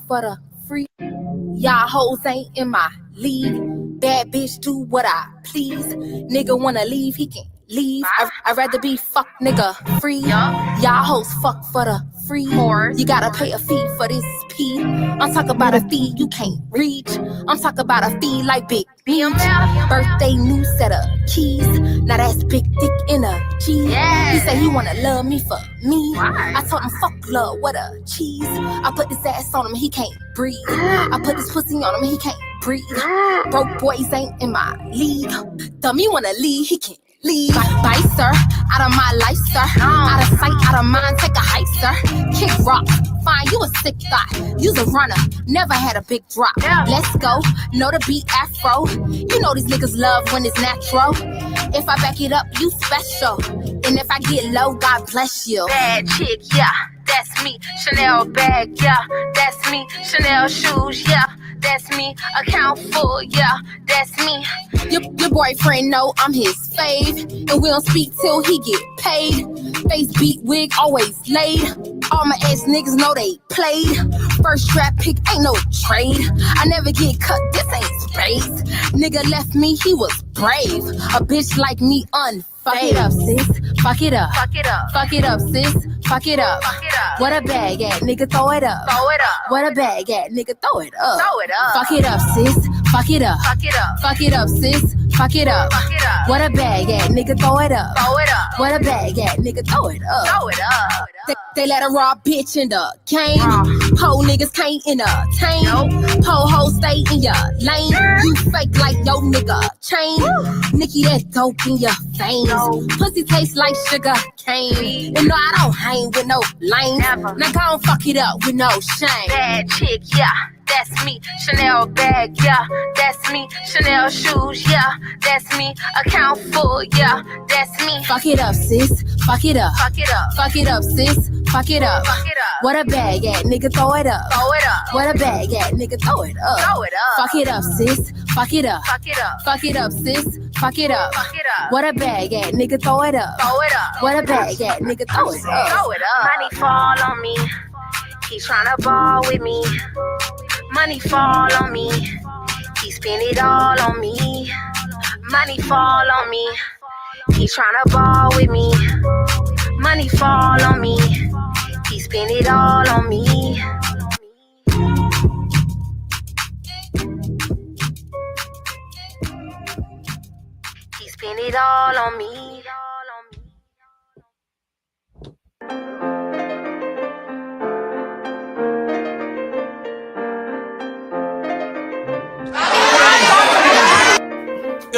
for the free. Y'all hoes ain't in my league. Bad bitch do what I please. Nigga wanna leave, he can leave. I'd rather be fuck nigga free. Y'all hoes fuck for the free. You gotta pay a fee for this pee. I'm talking about a fee you can't reach. I'm talking about a fee like Big Beach. Birthday new set of keys. Now that's big dick energy. He say he wanna love me for me. I told him fuck love, what a cheese. I put this ass on him, he can't breathe. I put this pussy on him, he can't breathe. Broke boys ain't in my league. Dummy wanna leave, he can't leave. Bye, sir. Out of my life, sir. Out of sight, out of mind, take a hike, sir. Kick rock. Fine, you a sick guy. You's a runner. Never had a big drop. Let's go. Know the beat afro. You know these niggas love when it's natural. If I back it up, you special. And if I get low, God bless you. Bad chick, yeah. That's me. Chanel bag, yeah. That's me. Chanel shoes, yeah. That's me. Account full, yeah. That's me. Your boyfriend know I'm his fave. And we don't speak till he get paid. Face beat wig always laid. All my ex niggas know they played. First draft pick ain't no trade. I never get cut, this ain't space. Nigga left me, he was brave. A bitch like me unfazed. Fuck it up, sis. Fuck it up. Fuck it up. Fuck it up, sis. Fuck it up. Fuck it up. What a bag at, nigga, throw it up. Throw it up. What a bag at, nigga, throw it up. Throw it up. Fuck it up, sis. Fuck it up. Fuck it up. Fuck it up, sis. Fuck it up. Fuck it up. What a bag at, nigga, throw it up. Throw it up. What a bag at, nigga, throw it up. Throw it up. They let a raw bitch in the game. Po niggas can't entertain. Po hoes stay in your lane. You fake like yo nigga chain. Nikki, that dope in your veins. Pussy tastes like sugar cane. And no, I don't hang with no lame. Now go and fuck it up with no shame. Bad chick, yeah. That's me. Chanel bag, yeah. That's me. Chanel shoes, yeah. That's me. Account full, yeah. That's me. Fuck it up, sis. Fuck it up. Fuck it up. Fuck it up, sis. Fuck it up. Fuck it up. What a bag at, nigga, throw it up. Throw it up. What a bag at, nigga, throw it up. Throw it up. Fuck it up, sis. Fuck it up. Fuck it up. Fuck it up, sis. Fuck it up. Fuck it up. What a bag at, nigga, throw it up. Throw it up. What a bag at, nigga, throw it up. Throw it up. Money fall on me. He tryna ball with me. Money fall on me. He spend it all on me. Money fall on me. He tryna ball with me. Money fall on me. He spend it all on me. He spend it all on me.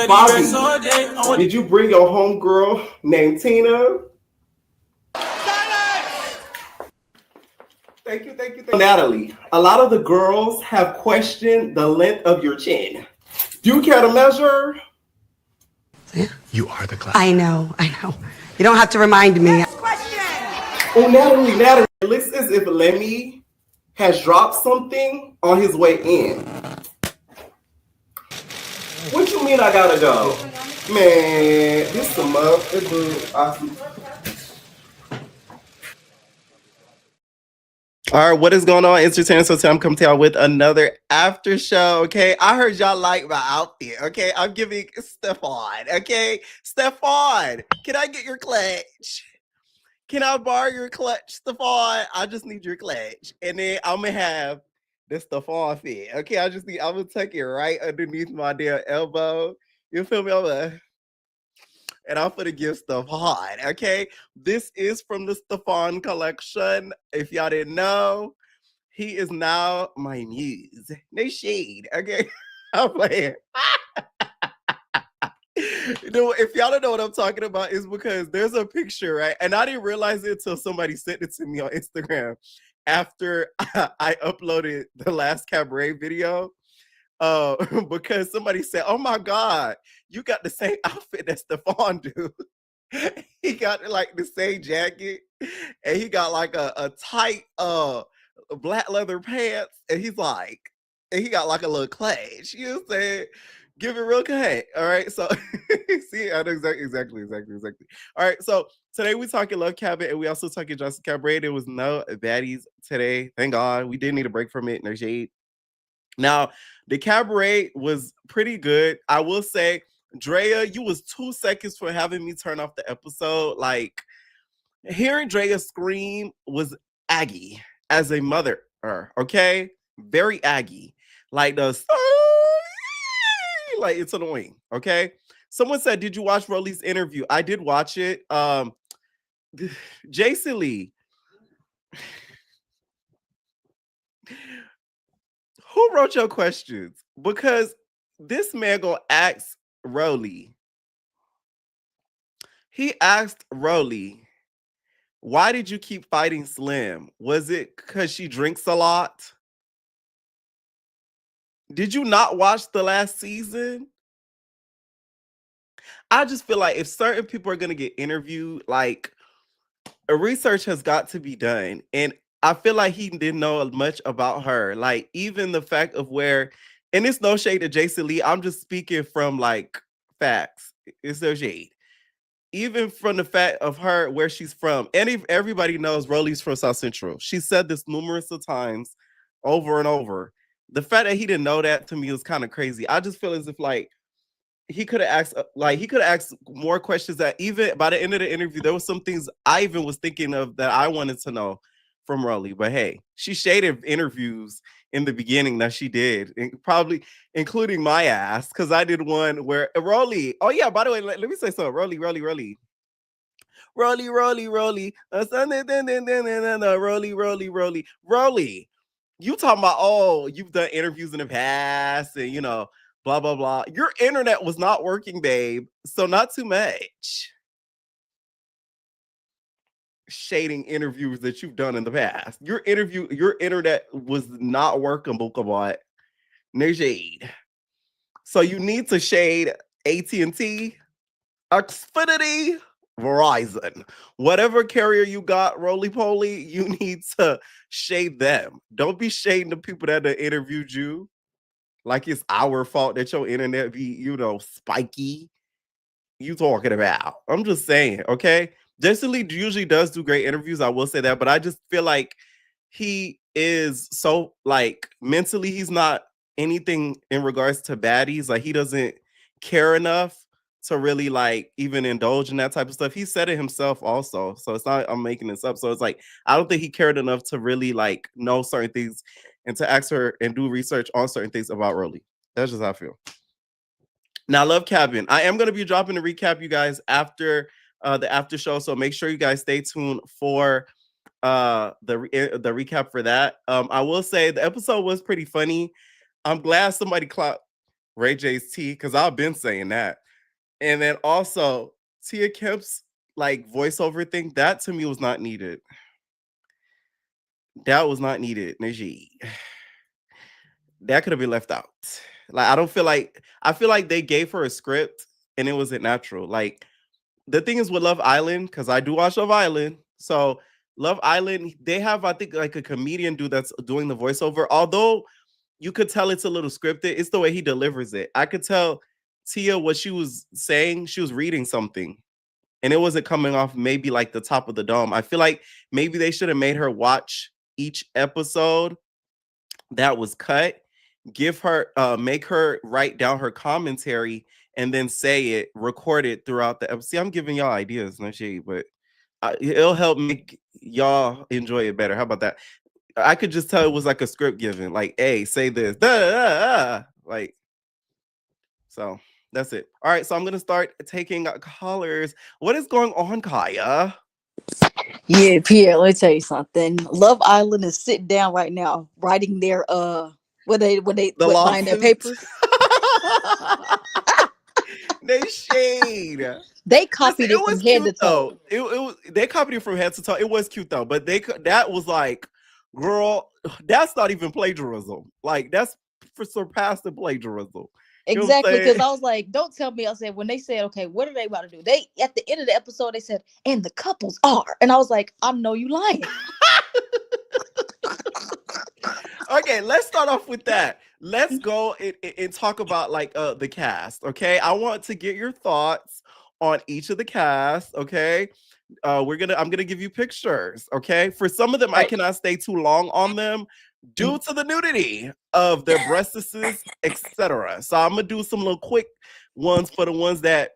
Bobby, did you bring your homegirl named Tina? Thank you. Natalie, a lot of the girls have questioned the length of your chin. Do you care to measure? Yeah. You are the class. I know. You don't have to remind me. Next question. Oh, Natalie, it looks as if Lemmy has dropped something on his way in. What you mean I gotta go? Man, this some awesome. All right, what is going on, Entertainment? So I'm coming to y'all with another after show. Okay, I heard y'all like my outfit. Okay, I'm giving Stefan. Okay, Stefan, can I get your clutch? Can I borrow your clutch, Stefan? I just need your clutch, and then I'm gonna have the Stefan fit. Okay, I'm gonna tuck it right underneath my damn elbow. You feel me? And I'm gonna give Stefan. Okay, this is from the Stefan collection. If y'all didn't know, he is now my muse. No shade. Okay, I'm playing. If y'all don't know what I'm talking about, is because there's a picture, right? And I didn't realize it until somebody sent it to me on Instagram after I uploaded the last Cabaret video. Because somebody said, "Oh my God, you got the same outfit that Stefan do." He got like the same jacket, and he got like a tight black leather pants, and he got like a little clutch. You know what I'm saying? Give it real cut. All right. So see, I know exactly. All right. So today we talking Love Cabinet and we also talking Joseline Cabaret. There was no baddies today. Thank God. We did need a break from it. No shade. Now, the Cabaret was pretty good. I will say, Drea, you was 2 seconds for having me turn off the episode. Like, hearing Drea scream was aggy as a mother. Okay? Very aggy. Like the like it's annoying. Okay. Someone said, "Did you watch Rolly's interview?" I did watch it. Joseline, who wrote your questions? Because this man gonna ask Rolly. He asked Rolly, "Why did you keep fighting Slim? Was it because she drinks a lot? Did you not watch the last season?" I just feel like if certain people are gonna get interviewed, like a research has got to be done. And I feel like he didn't know much about her. Like, even the fact of where, and it's no shade to Joseline, I'm just speaking from like facts. It's no shade. Even from the fact of her, where she's from, and everybody knows Rolly's from South Central. She said this numerous of times over and over. The fact that he didn't know that to me was kind of crazy. I just feel as if like he could have asked more questions that even by the end of the interview, there was some things I even was thinking of that I wanted to know from Rolly. But hey, she shaded interviews in the beginning that she did, probably including my ass, because I did one where Rolly. Oh yeah, by the way, let me say something. Rolly. Rolly. Rolly. You talking about, oh, you've done interviews in the past and blah blah blah. Your internet was not working, babe. So not too much shading interviews that you've done in the past. Your internet was not working, Bookabot. No shade. So you need to shade AT&T, Xfinity, Verizon. Whatever carrier you got, roly-poly, you need to shade them. Don't be shading the people that interviewed you like it's our fault that your internet be, spiky. You talking about? I'm just saying, okay? Joseline usually does do great interviews. I will say that, but I just feel like he is so like mentally, he's not anything in regards to baddies. Like he doesn't care enough to really like even indulge in that type of stuff. He said it himself also. So it's not, I'm making this up. So it's like, I don't think he cared enough to really like know certain things and to ask her and do research on certain things about Rolly. That's just how I feel. Now, Love Cabin. I am going to be dropping a recap, you guys, after the after show. So make sure you guys stay tuned for the recap for that. I will say the episode was pretty funny. I'm glad somebody clocked Ray J's T, because I've been saying that. And then also Tia Kemp's like voiceover thing, that to me was not needed. That was not needed, Najee. That could have been left out. Like, I feel like they gave her a script and it wasn't natural. Like, the thing is with Love Island, because I do watch Love Island. So Love Island, they have, I think, like a comedian dude that's doing the voiceover. Although you could tell it's a little scripted, it's the way he delivers it. I could tell Tia what she was saying. She was reading something and it wasn't coming off maybe like the top of the dome. I feel like maybe they should have made her watch each episode that was cut, give her make her write down her commentary and then say it, record it throughout the episode. See, I'm giving y'all ideas, no shade, but it'll help make y'all enjoy it better. How about that? I could just tell it was like a script given, like, hey, say this, like, so that's it. All right, so I'm gonna start taking callers. What is going on, Kaya? Yeah, Pierre, let me tell you something. Love Island is sitting down right now, writing their when they buying their papers. They shade. They copied it from head to toe. It was, they copied it from head to toe. It was cute though, but that was like, girl, that's not even plagiarism. Like, that's surpassed the plagiarism. Exactly, because I was like, don't tell me. I said, when they said, okay, what are they about to do? They, at the end of the episode, they said, and the couples are. And I was like, I know you lying. Okay, let's start off with that. let's go and talk about like the cast. Okay, I want to get your thoughts on each of the cast. Okay, I'm gonna give you pictures. Okay, for some of them, I cannot stay too long on them due to the nudity of their breasts, etc. So I'm gonna do some little quick ones for the ones that.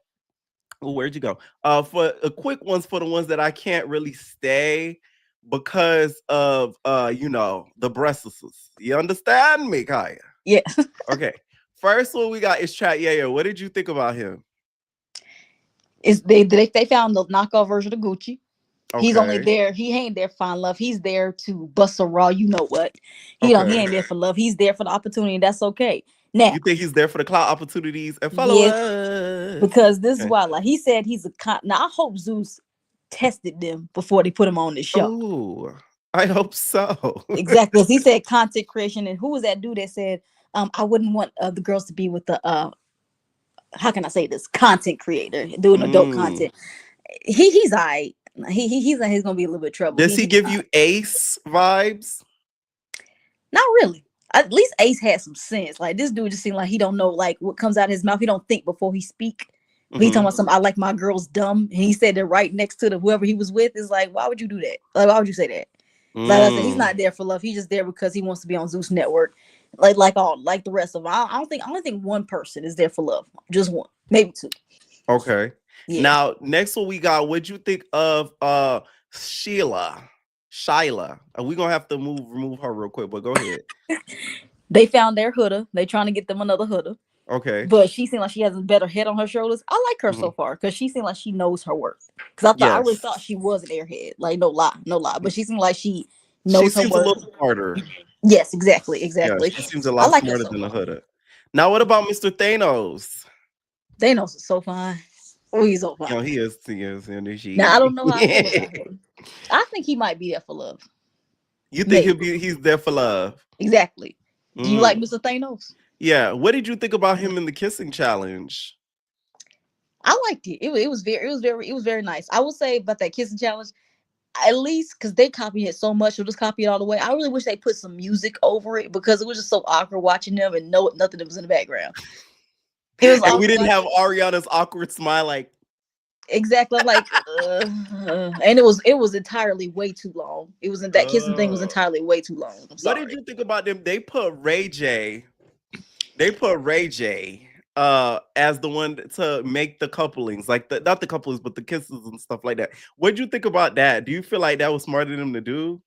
Oh, where'd you go? For quick ones for the ones that I can't really stay because of the breasts. You understand me, Kaya? Yeah. Okay. First one we got is Chat Yayo. What did you think about him? They found the knockoff version of Gucci. Okay. He's only there. He ain't there to find love. He's there to bust a raw. You know what? He ain't there for love. He's there for the opportunity. And that's okay. Now, you think he's there for the clout opportunities and followers? Because this is why, like he said, he's a now. I hope Zeus tested them before they put him on the show. Oh, I hope so. Exactly. He said content creation, and who was that dude that said, I wouldn't want the girls to be with the how can I say this, content creator doing adult content. He's all right. He's gonna be a little bit of trouble. Does he give you Ace vibes? Not really. At least Ace had some sense. Like this dude just seemed like he don't know like what comes out of his mouth. He don't think before he speak. He talking about something. I like my girls dumb, and he said that right next to the whoever he was with. Is like, why would you do that? Like, why would you say that? Like I said, he's not there for love. He's just there because he wants to be on Zeus Network, like the rest of them. I only think one person is there for love. Just one, maybe two. Okay. Yeah. Now, next one we got. What'd you think of Shyla? We're gonna have to remove her real quick, but go ahead. They found their hooda. They trying to get them another hooda. Okay. But she seemed like she has a better head on her shoulders. I like her so far because she seemed like she knows her worth. Because I really thought she was an airhead. Like no lie. But she seemed like she knows her worth. She seems a little smarter. Yes, exactly. Yeah, she seems a lot smarter than the hooda. Now, what about Mr. Thanos? Thanos is so fine. Oh, he's so fine. No, he is. Now I don't know how I feel about him. I think he might be there for love. You think he's there for love? Exactly. Do you like Mr. Thanos? Yeah. What did you think about him in the kissing challenge? I liked it. It was very nice. I will say about that kissing challenge, at least because they copy it so much, they'll just copy it all the way. I really wish they put some music over it because it was just so awkward watching them and nothing that was in the background. It was and we didn't have Ariana's awkward smile like. Exactly. I'm like, and it was entirely way too long. It was that kissing thing was entirely way too long. What did you think about them? They put Ray J as the one to make the couplings, like not the couplings, but the kisses and stuff like that. What did you think about that? Do you feel like that was smarter than them to do?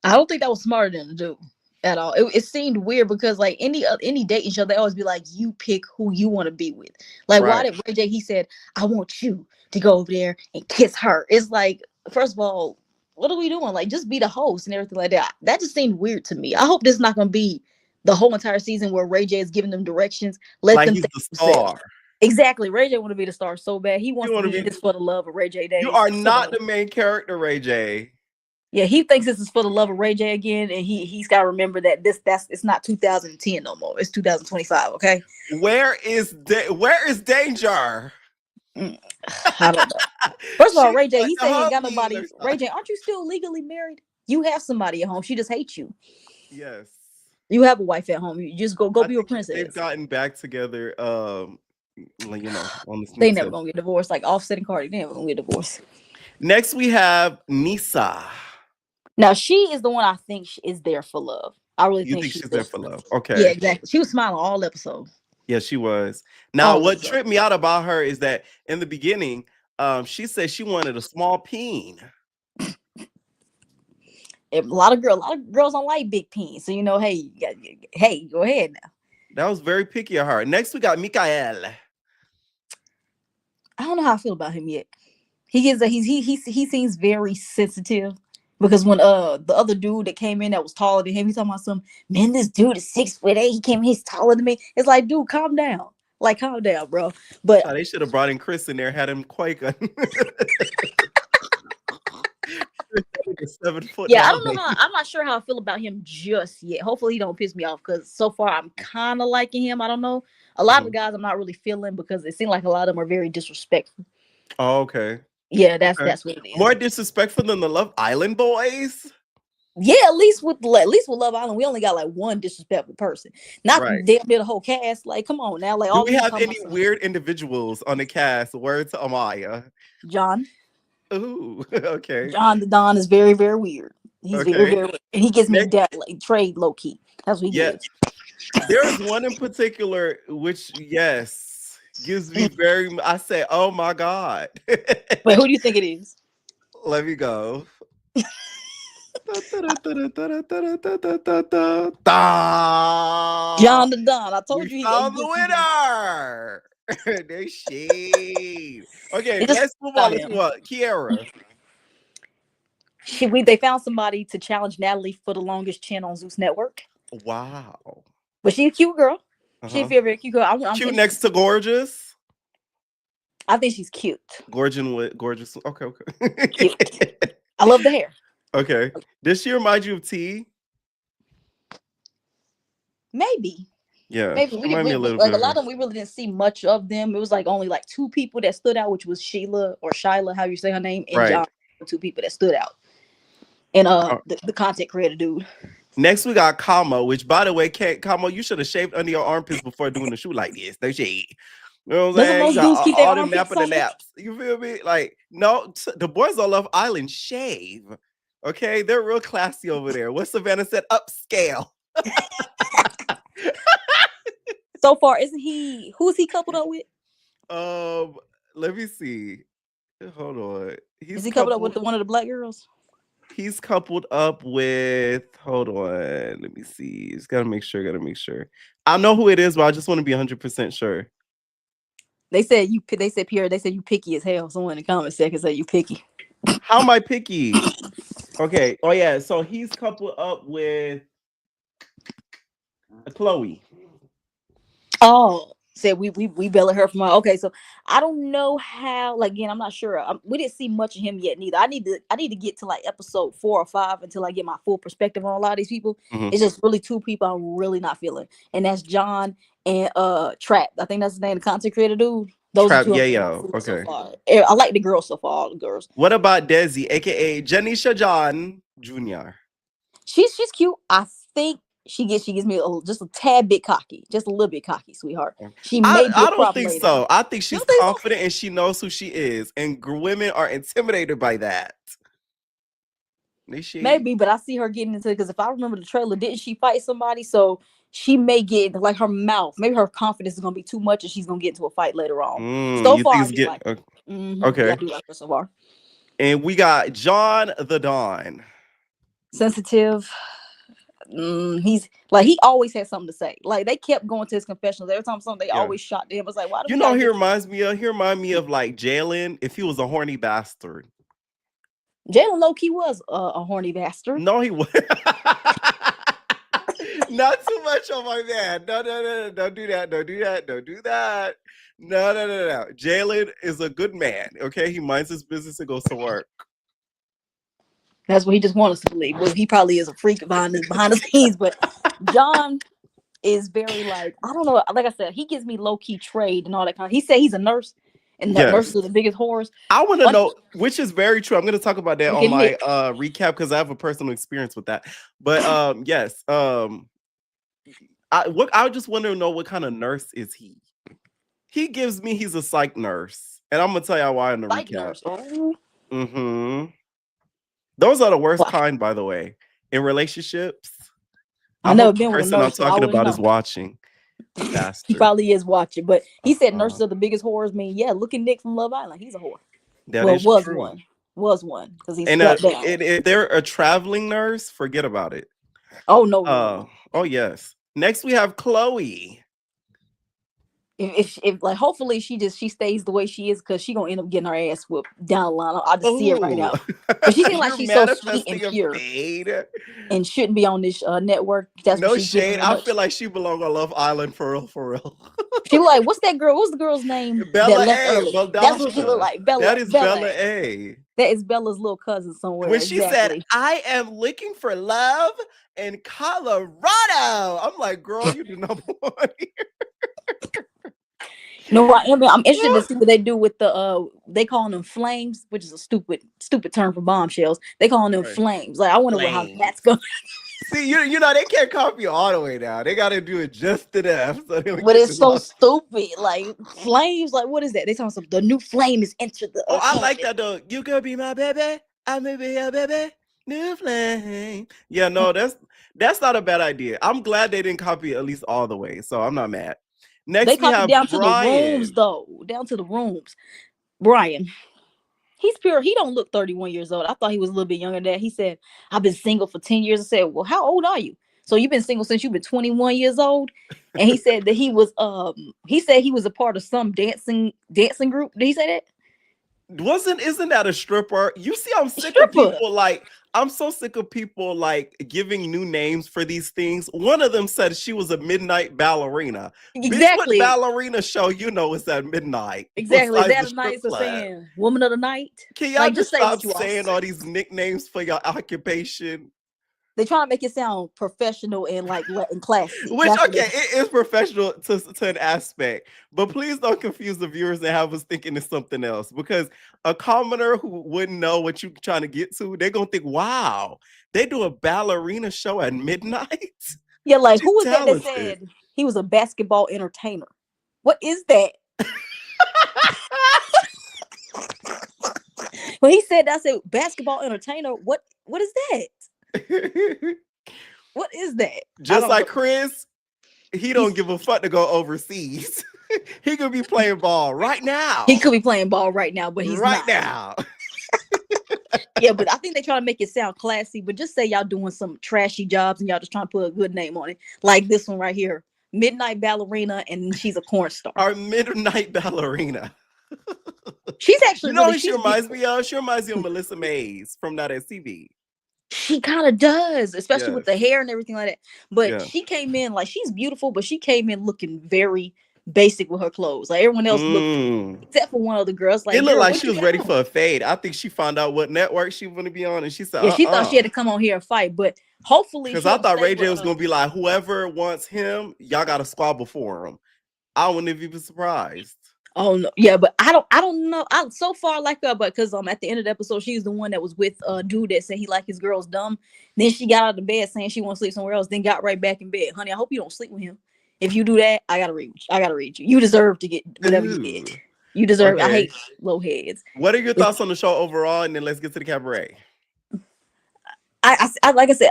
I don't think that was smarter than to do at all. It seemed weird because like any dating show, they always be like, you pick who you want to be with. Like why did Ray J? He said, I want you to go over there and kiss her. It's like, first of all, what are we doing? Like just be the host and everything like that. That just seemed weird to me. I hope this is not gonna be the whole entire season where Ray J is giving them directions. Let like them he's the star. Exactly. Ray J want to be the star so bad. He wants to be this for the love of Ray J Day. You are not the main character, Ray J. Yeah, he thinks this is for the love of Ray J again, and he's got to remember that it's not 2010 no more. It's 2025. Okay. Where is Danger? I don't know. First of all, Ray J, he said he ain't got nobody. Ray J, aren't you still legally married? You have somebody at home. She just hates you. Yes. You have a wife at home. You just go be a princess. They've gotten back together. On they never gonna get divorced. Like Offset and Cardi, they never gonna get divorced. Next, we have Nisa. Now she is the one I think is there for love. I really think she's there for love. Okay. Yeah, exactly. She was smiling all episodes. Yeah, she was. Now, what tripped me out about her is that in the beginning, she said she wanted a small peen. A lot of girls don't like big peens. So hey, go ahead now. That was very picky of her. Next, we got Mikael. I don't know how I feel about him yet. He seems very sensitive because when the other dude that came in that was taller than him, he's talking about man, this dude is 6'8". He came in, he's taller than me. It's like, dude, calm down. Like, calm down, bro. But they should have brought in Chris in there, had him quake. 7 foot. Yeah, I don't know I'm not sure how I feel about him just yet. Hopefully he don't piss me off because so far I'm kind of liking him. I don't know. A lot of the guys I'm not really feeling because it seems like a lot of them are very disrespectful. Oh, okay. Yeah, that's what it is. More disrespectful than the Love Island boys. Yeah, at least with Love Island, we only got like one disrespectful person. Not Right. damn near the whole cast. Like, come on now. Like Do all we these have talking any about some weird individuals on the cast? Word to Amaya. John. Ooh, okay. John the Don is very, very weird. He's very, Okay. very weird. And he gives me Next, that like trade low key. That's what he yeah, gives. there is one in particular which, yes, gives me very. I say, oh my god. Wait, who do you think it is? Let me go. John the Don. I We told you he found the gets winner. No shade. Okay, it just let's move on. about Let's him. move on. Kiara. They found somebody to challenge Natalie for the longest chin on Zeus Network. Wow. But she's a cute girl. She's a Uh-huh. very, very cute girl. Cute next to gorgeous. I think she's cute. Gorgeous. Okay, Cute. okay. I love the hair. Okay. Does she remind you of T? Maybe. Yeah. Maybe Remind me a little like bit a of lot her. of them we really didn't see much of them. It was like only like two people that stood out, which was Sheila or Shyla, how you say her name, and Right. John. Two people that stood out. And Uh, the content creator dude. Next we got Kamo, which by the way, Kamo, you should have shaved under your armpits before doing the shoot like this. No shade. You know what I'm Doesn't saying? You most got dudes keep their all them armpits napping the on there? naps. You feel me? Like, no, the boys on Love Island shave. Okay, they're real classy over there. What Savannah said, upscale. So far, who's he coupled up with? Let me see. Hold on. Is he coupled up with one of the black girls? He's coupled up with. Hold on. Let me see. Just gotta make sure. I know who it is, but I just want to be 100% sure. They said Pierre. They said you picky as hell. Someone in the comment section said you picky. How am I picky? Okay. Oh yeah. So he's coupled up with Chloe. Oh, said we belly her from her. Okay, so I don't know how. Like again, I'm not sure. We didn't see much of him yet. Neither. I need to get to like episode 4 or 5 until I get my full perspective on a lot of these people. Mhm. It's just really two people I'm really not feeling, and that's John and Trap. I think that's the name of the content creator dude. Those Trap, are two yeah. so Okay. far. I like the girls so far. All the girls. What about Desi, aka Janisha John Jr.? She's cute. I think she gives me just a tad bit cocky, just a little bit cocky, sweetheart. She may be a I don't prop think later. so. I think You she's don't think so? confident and she knows who she is, and women are intimidated by that. Maybe, but I see her getting into it because if I remember the trailer, didn't she fight somebody? So she may get like her mouth. Maybe her confidence is gonna be too much, and she's gonna get into a fight later on. So You far, think I it's do get like her. okay? Yeah, I do like her so far. And we got John the Don. Sensitive. He's like he always had something to say. Like they kept going to his confessionals every time something. They always shot to him. I was like, why do we gotta He get reminds me of like Jalen if he was a horny bastard. Jalen low-key was a horny bastard. No, he was not too much on my man. No, don't do that. Don't do that. No. Jalen is a good man. Okay, he minds his business and goes to work. That's what he just wants us to believe. Well, he probably is a freak behind the scenes, but John is very like, I don't know. Like I said, he gives me low-key trade and all that kind of. He said he's a nurse, and nurses are the biggest whores. I want to know, which is very true. I'm going to talk about that on my Nick. recap because I have a personal experience with that. But yes, I just want to know what kind of nurse is he? He gives me he's a psych nurse, and I'm gonna tell y'all why in the recap. Those are the worst kind, by the way, in relationships. I never been with a nurse. I'm talking about is watching. He probably is watching, but he said nurses are the biggest whores. I mean, yeah, look at Nick from Love Island. He's a whore. Was one because he's strapped down. If they're a traveling nurse, forget about it. Oh no. Oh yes. Next we have Chloe. If like hopefully she stays the way she is because she gonna end up getting her ass whooped down the line. I just see it right now. But she seems like she's so sweet and pure and shouldn't be on this network. That's no shade. I feel like she belongs on Love Island for real. She like, what's that girl? What's the girl's name? Bella A. That's what she look like. Bella. That is Bella A. That is Bella's little cousin somewhere. When she said, "I am looking for love in Colorado," I'm like, "Girl, you do not belong here." No, I am. I'm interested to see what they do with the they calling them flames, which is a stupid term for bombshells. They calling them Right. flames. Like I wonder how Flames. that's going. See, you know they can't copy all the way down. They got to do it just enough so they don't But get it's too so lost. stupid. Like flames. Like what is that? They talking some the new flame is entered the. Oh, I like that though. You could be my baby. I may be your baby. New flame. Yeah, no, that's not a bad idea. I'm glad they didn't copy it at least all the way, so I'm not mad. They Next, we copied have down to the rooms Brian. though. Down to the rooms. Brian. He's pure. He don't look 31 years old. I thought he was a little bit younger than that. He said, I've been single for 10 years. I said, well, how old are you? So you've been single since you've been 21 years old? And he said that he was a part of some dancing group. Did he say that? Isn't that a stripper? You see, I'm sick of Stripper. people I'm so sick of people giving new names for these things. One of them said she was a midnight ballerina. Exactly. Bitch, what ballerina show you know is at midnight? Exactly. Is Besides that the a night strip for club. saying woman of the night? Can y'all Like just say stop what you saying are. all these nicknames for your occupation? They trying to make it sound professional and and classy. Which, That's okay, it is professional to an aspect, but please don't confuse the viewers and have us thinking it's something else, because a commoner who wouldn't know what you're trying to get to, they're going to think, wow, they do a ballerina show at midnight? Yeah, like She's who was that talented. said he was a basketball entertainer? What is that? When he said that, I said basketball entertainer. What is that? What is that? Just like Chris, he don't give a fuck to go overseas. He could be playing ball right now. He could be playing ball right now, but he's right not. now. Yeah, but I think they try to make it sound classy, but just say y'all doing some trashy jobs and y'all just trying to put a good name on it. Like this one right here. Midnight ballerina, and she's a porn star. Our midnight ballerina. She's actually who she reminds me of? She reminds me of Melissa Mays from that SCV. She kind of does, especially with the hair and everything like that. But she came in she's beautiful, but she came in looking very basic with her clothes. Like everyone else looked, except for one of the girls. Like it looked like she was ready for a fade. I think she found out what network she was going to be on, and she said, she thought she had to come on here and fight. But hopefully, because I thought Ray J was going to be like, whoever wants him, y'all got to squabble for him. I wouldn't have even been surprised. Oh no, yeah, but I don't know. I so far like her, but because at the end of the episode, she's the one that was with a dude that said he liked his girls dumb. Then she got out of bed saying she wants to sleep somewhere else. Then got right back in bed. Honey, I hope you don't sleep with him. If you do that, I gotta read you. You deserve to get whatever you get. You deserve. Okay. I hate low heads. What are your thoughts on the show overall? And then let's get to the cabaret. I like I said,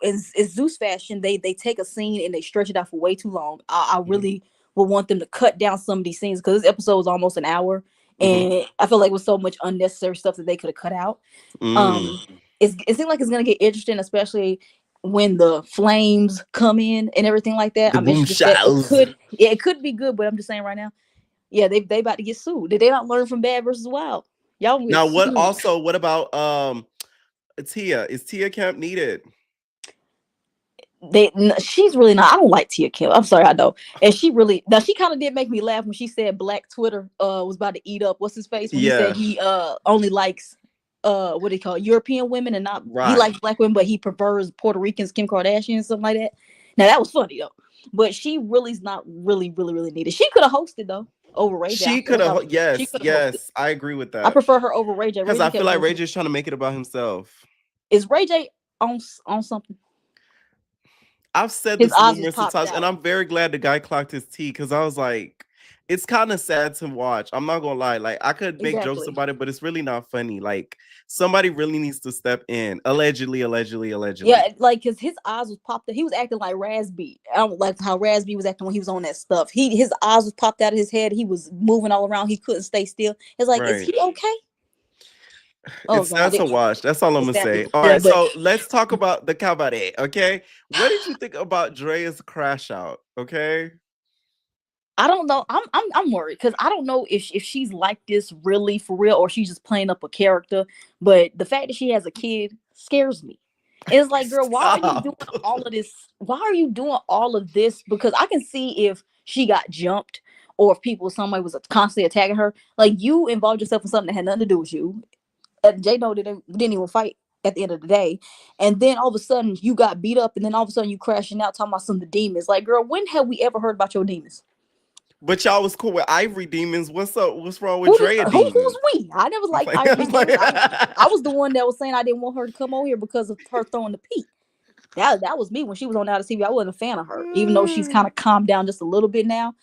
it's Zeus fashion. They take a scene and they stretch it out for way too long. I really would want them to cut down some of these scenes because this episode was almost an hour, and I feel like it was so much unnecessary stuff that they could have cut out. It seems like it's gonna get interesting, especially when the flames come in and everything like that. It could be good, but I'm just saying right now, yeah, they about to get sued. Did they not learn from Bad versus Wild? Y'all now what about Tia? Is Tia Kemp needed? She's really not. I don't like Tia Kemp. I'm sorry, I know. And she kind of did make me laugh when she said Black Twitter was about to eat up what's his face when he said he only likes what do you call it? European women and not he likes black women, but he prefers Puerto Ricans, Kim Kardashian, something like that. Now that was funny though, but she really's not really needed. She could have hosted though over Ray J. She could have. Yes, I agree with that. I prefer her over Ray J because I feel like Ray J's trying to make it about himself. Is Ray J on something? I've said this numerous times, and I'm very glad the guy clocked his T because I was like, it's kind of sad to watch. I'm not gonna lie. Like I could make jokes about it, but it's really not funny. Like somebody really needs to step in. Allegedly. Yeah, like because his eyes was popped up. He was acting like Razby. I don't like how Razby was acting when he was on that stuff. His eyes was popped out of his head. He was moving all around. He couldn't stay still. It's like, is he okay? It's sad to watch. That's all I'm gonna say. All right, so let's talk about the cabaret. Okay, what did you think about Drea's crash out? Okay, I don't know. I'm worried because I don't know if she's like this really for real or she's just playing up a character. But the fact that she has a kid scares me. It's like, girl, why are you doing all of this? Why are you doing all of this? Because I can see if she got jumped or if somebody was constantly attacking her. Like you involved yourself in something that had nothing to do with you. J-Lo didn't even fight at the end of the day. And then all of a sudden you got beat up and then all of a sudden you crashing out talking about some of the demons. Like, girl, when have we ever heard about your demons? But y'all was cool with Ivory Demons. What's up? What's wrong with Drea Who's Demons? we? I never liked Like, Ivory I'm like- Demons. I was the one that was saying I didn't want her to come over here because of her throwing the peak. That was me when she was on Out of TV. I wasn't a fan of her, even though she's kind of calmed down just a little bit now.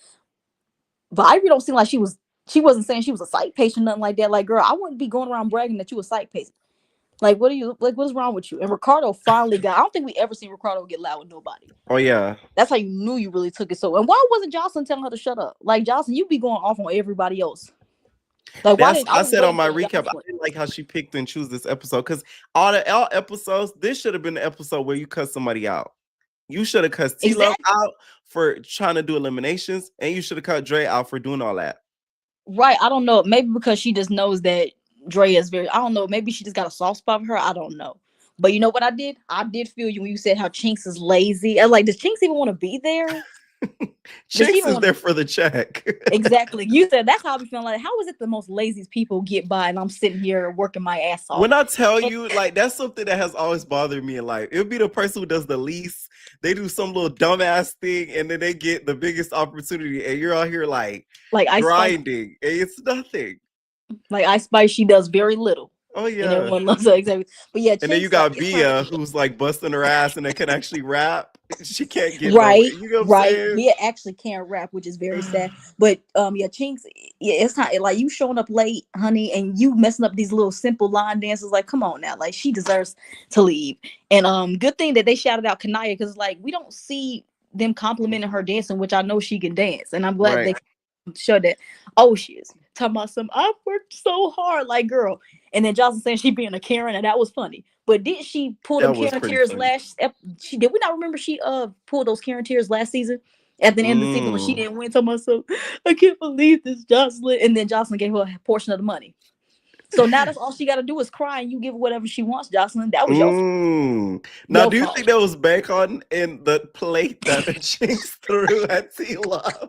But Ivory don't seem like she wasn't saying she was a psych patient, nothing like that. Like, girl, I wouldn't be going around bragging that you a psych patient. Like, what is wrong with you? And Ricardo finally got, I don't think we ever seen Ricardo get loud with nobody. Oh yeah. That's how you knew you really took it. So, and why wasn't Joseline telling her to shut up? Like, Joseline, you be going off on everybody else. Like, why didn't I said on my recap, Joseline? I didn't like how she picked and chose this episode because all episodes, this should have been the episode where you cut somebody out. You should have cut T-Love out for trying to do eliminations, and you should have cut Dre out for doing all that. Right. I don't know. Maybe because she just knows that Dre is I don't know. Maybe she just got a soft spot for her. I don't know. But you know what I did? I did feel you when you said how Chinks is lazy. I was like, does Chinks even want to be there? Chinks is there for the check. Exactly. You said that's how I be feeling. Like, how is it the most laziest people get by and I'm sitting here working my ass off? When I tell you, like, that's something that has always bothered me in life. It would be the person who does the least. They do some little dumbass thing and then they get the biggest opportunity and you're out here like grinding. And it's nothing. Like Ice Spice, she does very little. Oh yeah. And everyone loves her. Exactly. But yeah, and then you got Bia who's like busting her ass and then can actually rap. She can't get right. You know what I'm saying? Bia actually can't rap, which is very sad. But yeah, Chinks, yeah, it's not like you showing up late, honey, and you messing up these little simple line dances. Like, come on now, like she deserves to leave. And good thing that they shouted out Kanaya because like we don't see them complimenting her dancing, which I know she can dance, and I'm glad they showed that. Oh, she is talking about some. I've worked so hard, like girl. And then Joseline saying she being a Karen, and that was funny. But did she pull them Karen tears last? Did we not remember she pulled those Karen tears last season at the end of the season when she didn't win? Talking about so I can't believe this, Joseline. And then Joseline gave her a portion of the money. So now that's all she got to do is cry, and you give her whatever she wants, Joseline. That was your fault. Now, do you think that was bacon in the plate that the Chinks threw at T-Love?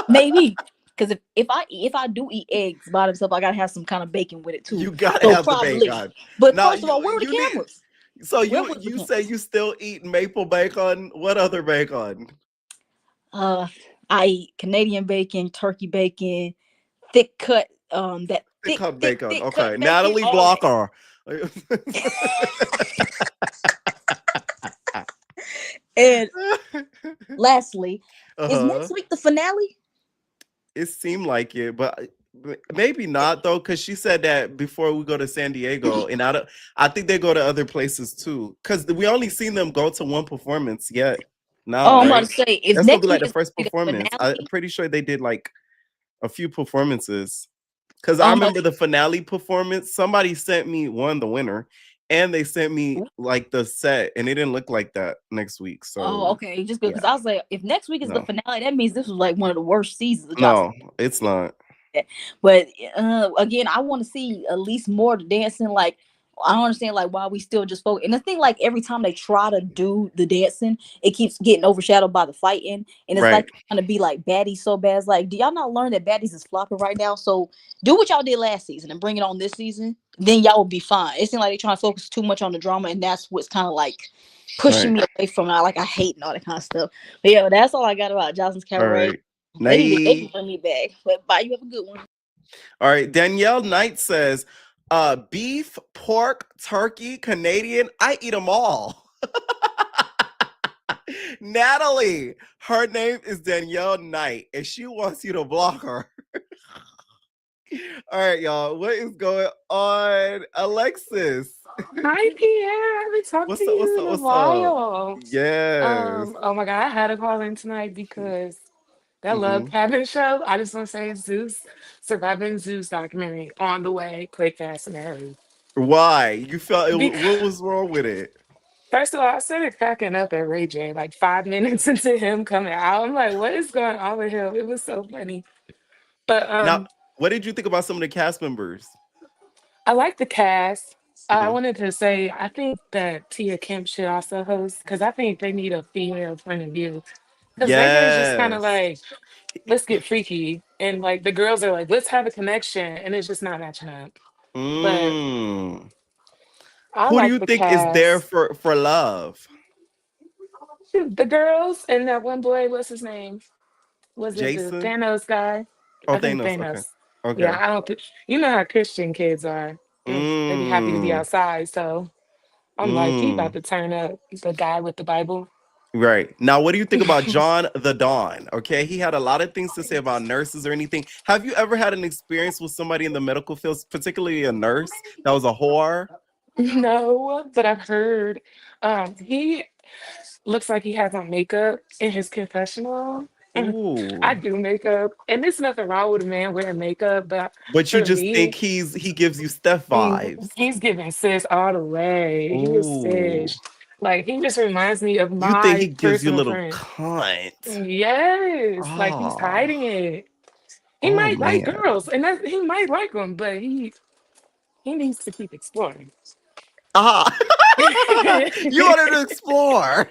Maybe. Because if I do eat eggs by themselves, I gotta have some kind of bacon with it too. You gotta have the bacon. But now, first of all, where were the cameras? So you say you still eat maple bacon? What other bacon? I eat Canadian bacon, turkey bacon, thick cut. That thick cut bacon. Okay, Natalie Blocker. And lastly, is next week the finale? It seemed like it, but maybe not though, because she said that before we go to San Diego, and I think they go to other places too, because we only seen them go to one performance yet. No, I'm about to say that's gonna be like the first performance. I'm pretty sure they did like a few performances, because I remember the finale performance. Somebody sent me the winner. And they sent me like the set, and it didn't look like that next week. So, okay, just because I was like, if next week is the finale, that means this was like one of the worst seasons. No, it's not. But again, I want to see at least more dancing. Like, I don't understand like why we still just focus. And the thing, like every time they try to do the dancing, it keeps getting overshadowed by the fighting, and it's like trying to be like baddies so bad. It's like, do y'all not learn that baddies is flopping right now? So do what y'all did last season and bring it on this season. Then y'all will be fine. It seems like they're trying to focus too much on the drama, and that's what's kind of like pushing me away from it. Like I hate and all that kind of stuff. But yeah, that's all I got about Joseline's Cabaret. Right. They need to bring me back. But bye, you have a good one. All right, Danielle Knight says, beef, pork, turkey, Canadian, I eat them all. Natalie, her name is Danielle Knight, and she wants you to block her. All right, y'all, what is going on? Alexis. Hi, Pierre. I haven't talked to you in a while. Yes. Oh my God, I had to call in tonight because that Love Cabin show, I just want to say Zeus, Surviving Zeus documentary on the way, quick, fast, and hurry. Why? You felt what was wrong with it? First of all, I started cracking up at Ray J like 5 minutes into him coming out. I'm like, what is going on with him? It was so funny. But now, what did you think about some of the cast members? I like the cast. I wanted to say, I think that Tia Kemp should also host because I think they need a female point of view. Because Ray J is just kind of like, let's get freaky. And like the girls are like, let's have a connection. And it's just not matching up. But who do you think is there for love? The girls and that one boy, what's his name? Was it the Jason? Thanos guy? Oh, I think Thanos. Okay. Thanos. Okay. Yeah, I don't. You know how Christian kids are. They be happy to be Mm. outside. So I'm like, he about Mm. to turn up the guy with the Bible. Right. Now, what do you think about John the Don? Okay. He had a lot of things to say about nurses or anything. Have you ever had an experience with somebody in the medical field, particularly a nurse, that was a whore? No, but I've heard he looks like he has on makeup in his confessional. Mm, I Ooh. do makeup, and there's nothing wrong with a man wearing makeup, but But you for just think me, he gives you Steph vibes. he's giving sis all the way. He is Ooh. sis. Like he just reminds me of You think he my gives you personal little friend. cunt. Yes, like he's Oh. hiding it. He Oh might like man. girls, and that he might like them, but he needs to keep exploring. Ah. You You wanted to explore.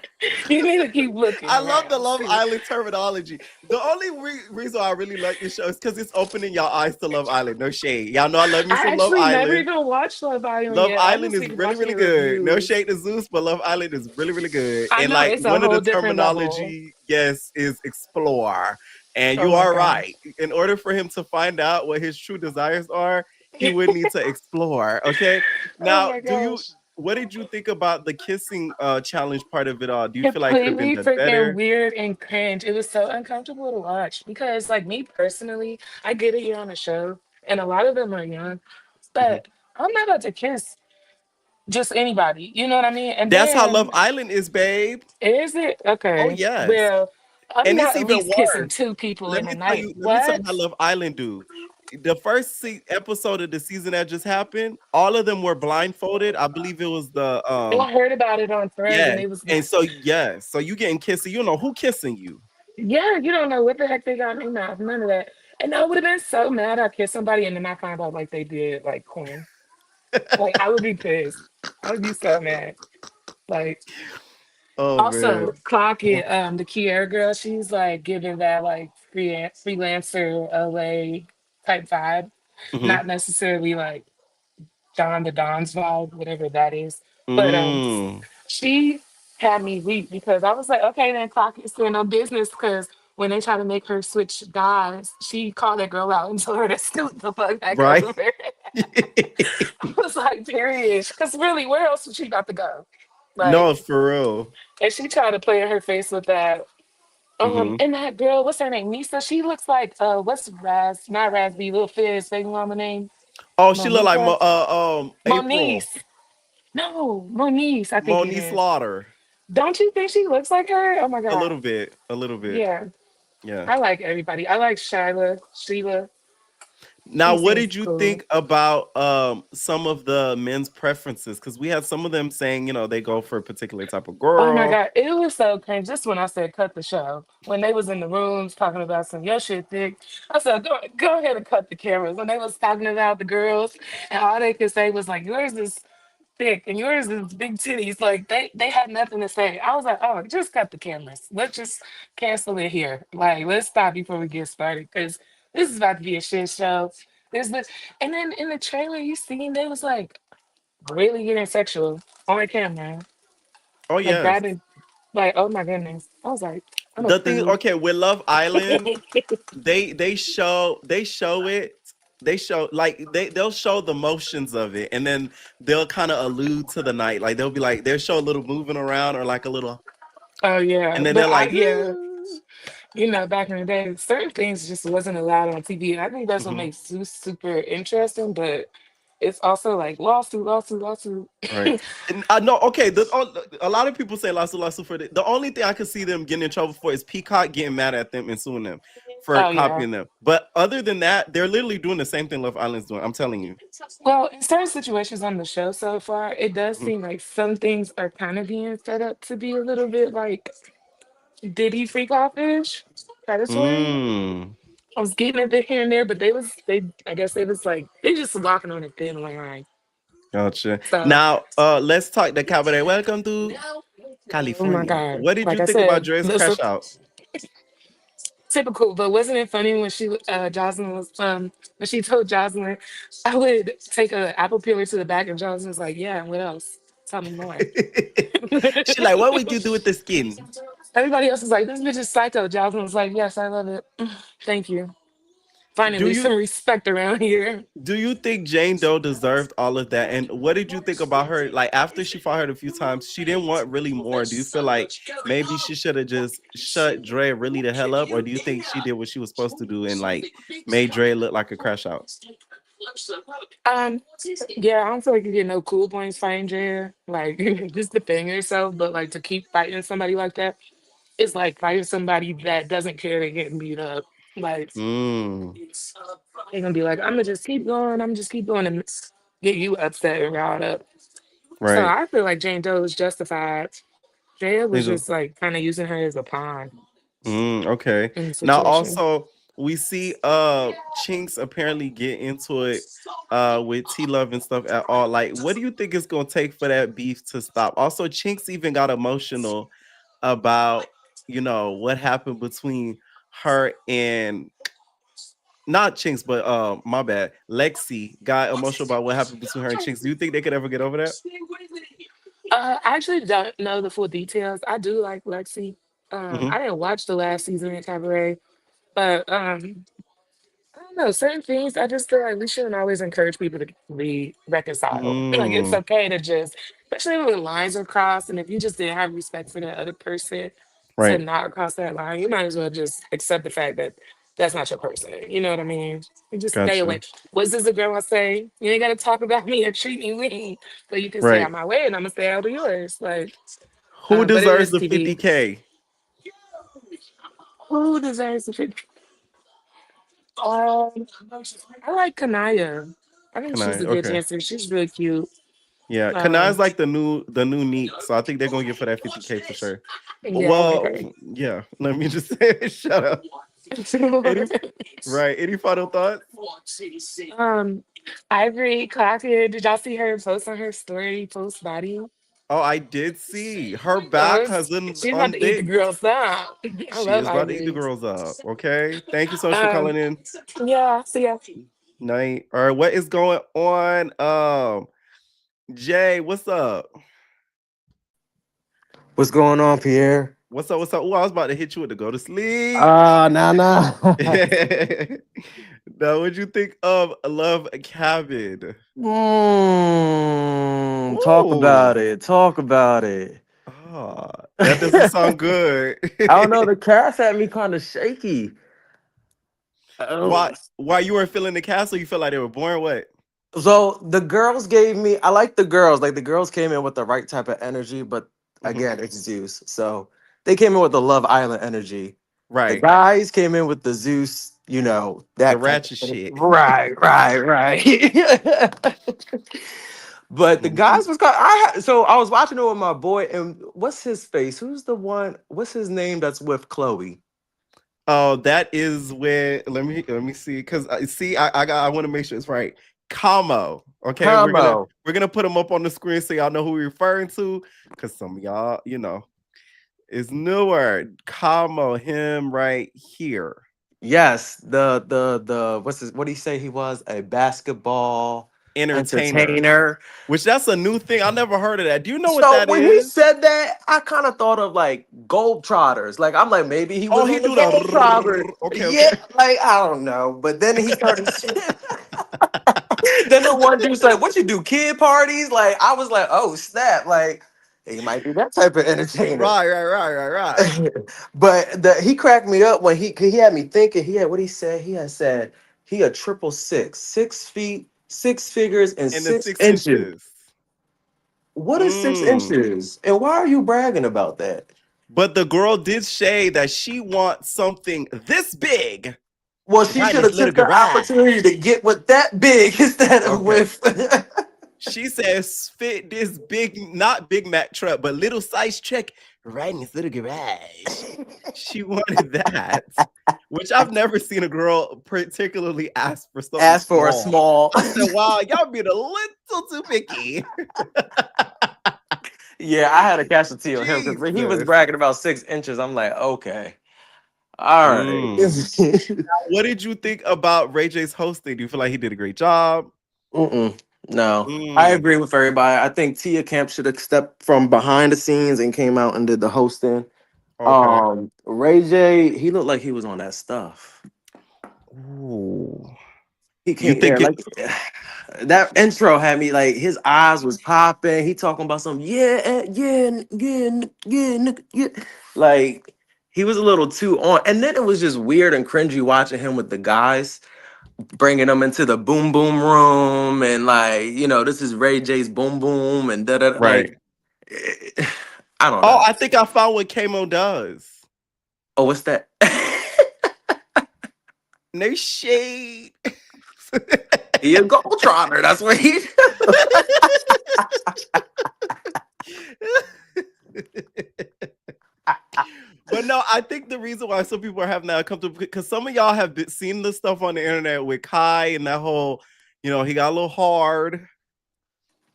need to keep looking I love the around. Love See, Island terminology. The only reason I really like this show is because it's opening y'all eyes to Love Island. No shade. Y'all know I love me I some Love actually never Island. even watched Love Island Love yet. I Island just is be really, watching really the good. No reviews. shade to Zeus, but Love Island is really, really good. I And know like it's a one of the whole different level. terminology, yes, is explore. And Oh you my are gosh. right. In order for him to find out what his true desires are, he would need to explore. Okay. Oh Now, my do you gosh. what did you think about the kissing challenge part of it all? Do you feel like it could have been Completely done freaking better? weird and cringe. It was so uncomfortable to watch because, like, me personally, I get it, you're on a show, and a lot of them are young, Mhm. but I'm not about to kiss just anybody. You know what I mean? And That's how Love then, Island is, babe. is it? Oh Okay. yes. Well, I'm And it's not at even least kissing worse. two people Let in a me tell night. you, let me tell you how What? Love Island do. The first episode of the season that just happened, all of them were blindfolded. I believe it was the I heard about it on Threads, yeah. and it was And so yeah, so you getting kissing, you know who kissing you. yeah, you don't know what the heck they got in their mouth, none of that. And I would have been so mad I kissed somebody and then I found out like they did like porn. Like I would be pissed. I would be so mad. Like Oh man. also clock it, the Kiera girl, she's like giving that like freelancer LA type vibe. Mm-hmm. Not necessarily like Don the Don's vibe, whatever that is. But Mm. she had me weak because I was like, okay, then clock is still no business because when they try to make her switch guys, she called that girl out and told her to scoot the fuck back Right? over. I was like, period. Because really, where else was she about to go? Like, No, for real. and she tried to play in her face with that. Mm-hmm. And that girl, what's her name? Nisa. She looks like what's not Raspy, Little Fizz, baby mama name? Oh, she looked like Monica? April. Moniece. No, Moniece, I think it Monique is. Slaughter. Don't you think she looks like her? Oh my A god. little bit. A little bit. Yeah. Yeah. I like everybody. I like Sheila. Now, She what seems did you cool. think about some of the men's preferences? Because we had some of them saying, they go for a particular type of Oh my girl. god, it was so cringe. Just when I said cut the show, when they was in the rooms talking about some your shit thick, I said go ahead and cut the cameras. When they was talking about the girls, and all they could say was like yours is thick and yours is big titties. Like they had nothing to say. I was like, oh, just cut the cameras. Let's just cancel it here. Like let's stop before we get started because this is about to be a shit show. There's this, and then in the trailer you seen they was like really getting sexual on camera, Oh like yes. grabbing, like oh my goodness. I was like, I'm a The thing, prude. okay, with Love Island, they show it. They show like they'll show the motions of it, and then they'll kind of allude to the night. Like they'll show a little moving around or like a little, Oh yeah, and then they're but like, yeah, back in the day, certain things just wasn't allowed on TV, and I think that's what mhm. makes Zeus super interesting. But it's also like lawsuit, lawsuit, lawsuit. Right. And I know, okay, a lot of people say lawsuit for the only thing I could see them getting in trouble for is Peacock getting mad at them and suing them for Oh yeah. copying them. But other than that, they're literally doing the same thing Love Island's doing. I'm telling you. Well, in certain situations on the show so far, it does Mhm. seem like some things are kind of being set up to be a little bit like Diddy freak off ish, predatory. Mm, I was getting it there here and there, but they I guess they was like they just walking on a thin line. gotcha. So Now, let's talk the Cabaret. Welcome to oh my California. god, What did like you I think about said, Dre's listen, crash out? typical. But wasn't it funny when Jocelyn was when she told Jocelyn, I would take a apple peeler to the back, and Jocelyn was like, yeah, and what else? Tell me more. She like, what would you do with the skin? Everybody else was like, this bitch is psycho. Jocelyn was like, yes, I love it. Thank you. Do Finally, you some respect around here. do you think Jane Doe deserved all of that? And what did you think about her? Like after she fought her a few times, she didn't want really more. Do you feel like maybe she should have just shut Dre really the hell up, or do you think she did what she was supposed to do and like made Dre look like a crash out? Um, yeah, I don't feel like you get no cool points fighting Drea. Like, just defending yourself, but like to keep fighting somebody like that, it's like fighting somebody that doesn't care they getting beat up. Like, Mm, they're gonna be like, I'm gonna just keep going, I'm just keep going and get you upset and riled up. So right. I feel like Jane Doe was justified. Drea was Nigga. just like kind of using her as a pawn Okay. in the Now situation. also we see Chinks apparently get into it with T Love and stuff at all. Like, what do you think it's gonna take for that beef to stop? Also, Chinks even got emotional about what happened between her and not Chinks, but my bad. Lexi got emotional about what happened between her and Chinks. Do you think they could ever get over that? I actually don't know the full details. I do like Lexi. Hmm. I didn't watch the last season of Cabaret, but I don't know, certain things I just feel like we shouldn't always encourage people to be reconciled. Like it's Mm, okay to just, especially when lines are crossed, and if you just didn't have respect for the other person to right. not cross that line, you might as well just accept the fact that that's not your person. You know what I mean? You just stay away. Gotcha. What's this a girl I say? You ain't gotta talk about me or treat me weak, but you can stay Right. out my way and I'm gonna stay out of yours. Like, Who but it deserves is the TV. 50K? Who deserves the fit? Um, I like Kanaya. I think Can she's I? a good Okay. dancer. She's really cute. Yeah, Kanai's Um, like the new Neek, so I think they're gonna get for that 50K for sure. yeah, I like Well, her. yeah. Let me just say, shut up. Any right? Any final thoughts? um, Ivory Clackett, did y'all see her post on her story, post body? Oh, I did see her Oh, back has been she's about on to eat the thick. girls up. I She love is about to eat the Ivory. girls up. Okay. Thank you so much for Um, calling in. yeah, so yeah. Night. All right, what is going on? Jay, what's up? What's going on, Pierre? What's up? What's up? Oh, I was about to hit you with the go to sleep. Nah. Now, what'd you think of Love Cabin? Talk Ooh. about it. Talk about it. Ah, that doesn't sound good. I don't know. The cast had me kind of shaky. Why? Why you weren't feeling the castle? You feel like they were boring? What? So the girls gave me. I like the girls. Like the girls came in with the right type of energy, but Hmm. again, it's Zeus. So they came in with the Love Island energy. The Right. guys came in with the Zeus. The That kind ratchet of shit. right. But the Mhm. guys was kind. So I was watching it with my boy, and what's his face? Who's the one? What's his name? That's with Chloe. Oh, that is when. Let me see. Because see, I want to make sure it's right. Como. Okay, Camo. we're gonna put them up on the screen so y'all know who we're referring to. Because some of y'all, is newer. Como, him right here. Yes, the what's his? What did he say? He was a basketball Entertainer. entertainer. Which that's a new thing. I never heard of that. Do you know what So that when he is? said that, I kind of thought of like Globetrotters. Like I'm like maybe he Oh, was he on the do the Globetrotters. okay, Yeah, okay. like I don't know. But then he started. Then the one dude's like, "What you do, kid parties?" Like I was like, "Oh snap!" Like he might be that type of entertainer. Right. But he cracked me up when he had me thinking. He had what he said. He had said he a triple six, 6 feet, 6 figures, and And the six six inches. inches. What is six Mm. inches? And why are you bragging about that? But the girl did say that she wants something this big Well, she right in should this have little took the garage. opportunity to get with that big instead of Okay. with. She says fit this big, not Big Mac truck, but little size truck right in this little garage. She wanted that, which I've never seen a girl particularly ask for something Ask for a small. small. I said, wow, y'all being a little too picky. Yeah, I had a casualty on him because when he was Jesus. bragging about 6 inches, I'm like, okay, all right. Mm. What did you think about Ray J's hosting? Do you feel like he did a great job? Mm-mm. No, I Mm. agree with everybody. I think Tia Camp should have stepped from behind the scenes and came out and did the hosting. Okay. Ray J, he looked like he was on that stuff. Ooh. He You came think there it? like that intro had me like his eyes was popping. He talking about something, yeah. Like he was a little too on, and then it was just weird and cringy watching him with the guys, bringing them into the boom boom room, and like this is Ray J's boom boom and da da Right. like. I don't Oh, know. I think I found what Kamo does. Oh, what's that? No shade. He a gold trotter. That's what he. But no, I think the reason why some people are having that uncomfortable because some of y'all have seen this stuff on the internet with Kai and that whole, he got a little hard.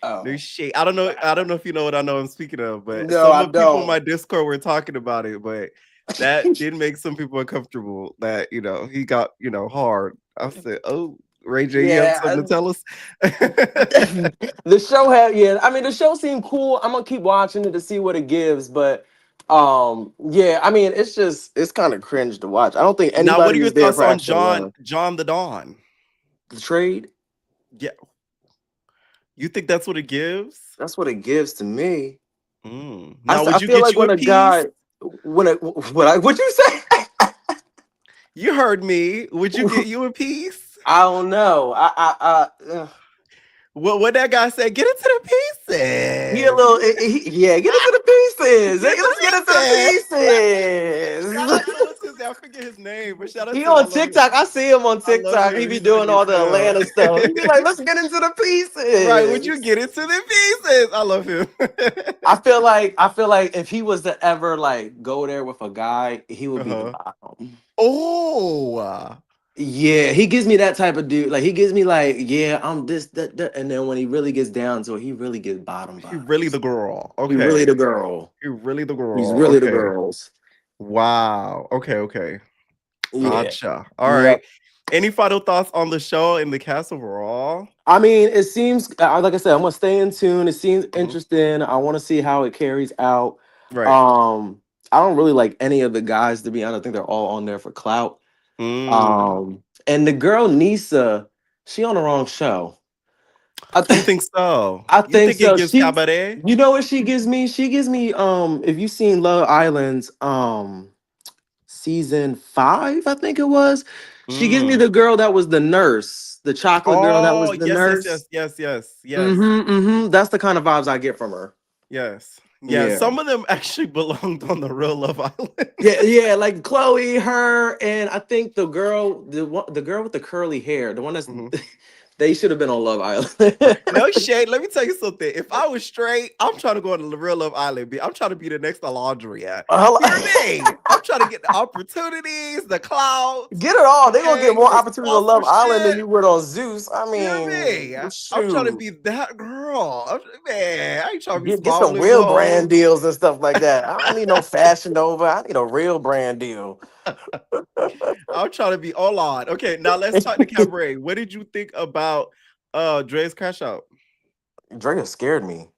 Oh. There's shade. I don't know if you know what I know I'm speaking of, but No, some I of the people in don't. my Discord were talking about it, but that did make some people uncomfortable that, he got, hard. I said, oh, Ray J, you have Yeah, something to tell us? the show had. Yeah, I mean, the show seemed cool. I'm gonna keep watching it to see what it gives, but yeah, I mean, it's kind of cringe to watch. I don't think Now, what are anybody your is there thoughts for on actual John love. the Don? The trade, Yeah. You think that's what it gives? that's what it gives to me. Now, I would you feel get like you when a a piece? guy, what'd you say? You heard me. Would you get you a piece? I don't know. What that guy said? Get into the He a pieces. little, yeah. Get into the pieces. Get Hey, into let's get into the the pieces. Shout out pieces. to what's his name? I forget his name, but shout out He to him. I on love him. TikTok. I see him on I love TikTok. He him. be He's doing funny all as the Atlanta stuff. He be like, hell. let's get into the Right? Would you pieces. get into the pieces? I love him. I feel like if he was to ever like go there with a guy, he would be the Uh-huh. bottom. Oh. Yeah, he gives me that type of dude. Like he gives me like, yeah, I'm this, that, and then when he really gets down to it, he really gets bottom He really the vibes. girl. He really Okay. the girl. He really the He's girl. really the Okay. girls. Wow. Okay. Yeah. Gotcha. All Yep. right. Any final thoughts on the show and the cast overall? I mean, it seems like I said, I'm gonna stay in tune. It seems Mhm. interesting. I want to see how it carries out. Right. I don't really like any of the guys to be honest. I think they're all on there for clout. Mm. And the girl Nisa, she on the wrong show. I You think think so? I You think think it so. gives She, Cabaret? you know what she gives me? She gives me if you seen Love Island's season 5, I think it was. She gives me Mm. the girl that was the nurse, the chocolate girl that Oh, was the yes. nurse. Yes. That's the kind of vibes I get from her. Yes. Yeah. Yeah. Some of them actually belonged on the real Love Island. Yeah, like Chloe, her, and I think the girl with the curly hair, the one that's Mhm. they should have been on Love Island. No shade. Let me tell you something. If I was straight, I'm trying to go on the real Love Island. I'm trying to be the next Alondria. Hear me? I'm trying to get the opportunities, the clouds. Get it all. They gonna get Okay, more the opportunities on Love Island than sponsorship. you would on Zeus. I Hear mean, me? I'm trying to shoot. be that girl. Man, I ain't trying to be Get some smiling with real brand hoes. deals and stuff like that. I don't need no Fashion Nova. I need a real brand deal. I'm trying to be all on. Okay, now let's talk to Cabaret. What did you think about Dre's crash out? Drea scared me.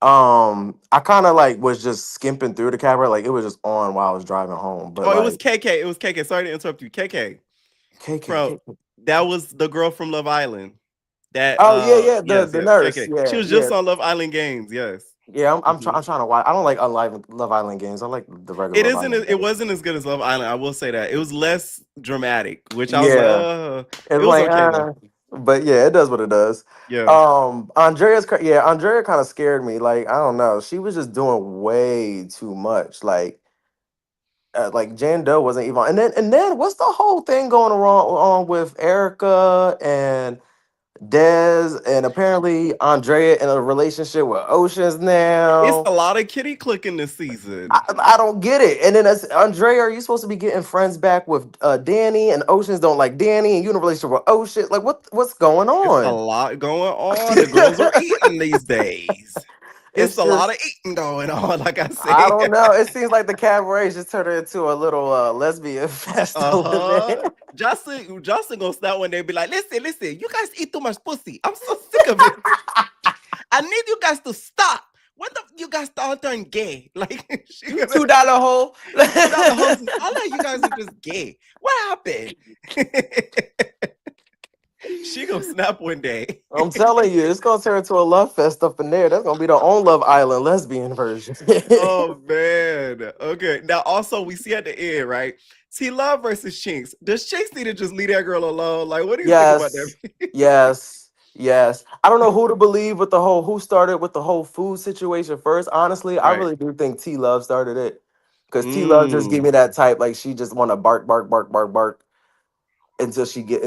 I kind of like was just skimping through the Cabaret, like it was just on while I was driving home. But Oh, it was like KK. It was KK. Sorry to interrupt you. KK. From KK. that was the girl from Love Island. That Oh yeah, yes, the nurse. KK. She Yeah, was yeah. just on Love Island Games, yes. Yeah, Mhm. I'm trying to watch. I don't like Love Island games. I like the regular It Love isn't Island it better. wasn't as good as Love Island, I will say that. It was less dramatic, which I was like, Yeah, it it's was like, okay though. but yeah, it does what it does. Yeah. Andrea kind of scared me. Like, I don't know, she was just doing way too much. Like Jan Doe wasn't even. And then what's the whole thing going on with Erica and Dez and apparently Andrea in a relationship with Oceans It's now. a lot of kitty clicking this season. I don't get it. And then as Andrea, are you supposed to be getting friends back with Danny and Oceans don't like Danny and you in a relationship with Ocean? Like what's going It's a on? lot going on. The girls are eating these days. It's It's a lot just of eating going on, like I I say. don't know. It seems like the cabaret just turned into a little lesbian fest a little bit. Justin gonna start one day and be like, listen, you guys eat too much pussy. I'm so sick of it. I need you guys to stop What the you guys thought done gay? Like she You gonna $2 hole. $2 hoses. I like you guys are just gay. What happened? She gonna snap one day. I'm telling you, it's gonna turn into a love fest up in there. That's gonna be the own Love Island lesbian version. Oh man. Okay. Now also we see at the end, right? T Love versus Chinks. Does Chinks need to just leave that girl alone? Like, what do you think about that? Yes, yes, yes. I don't know who to believe with the who started with the whole food situation first. Honestly, I Right. really do think T Love started it. Because T Love just give Mm, me that type, like she just wanna bark, bark, bark, bark, bark until she get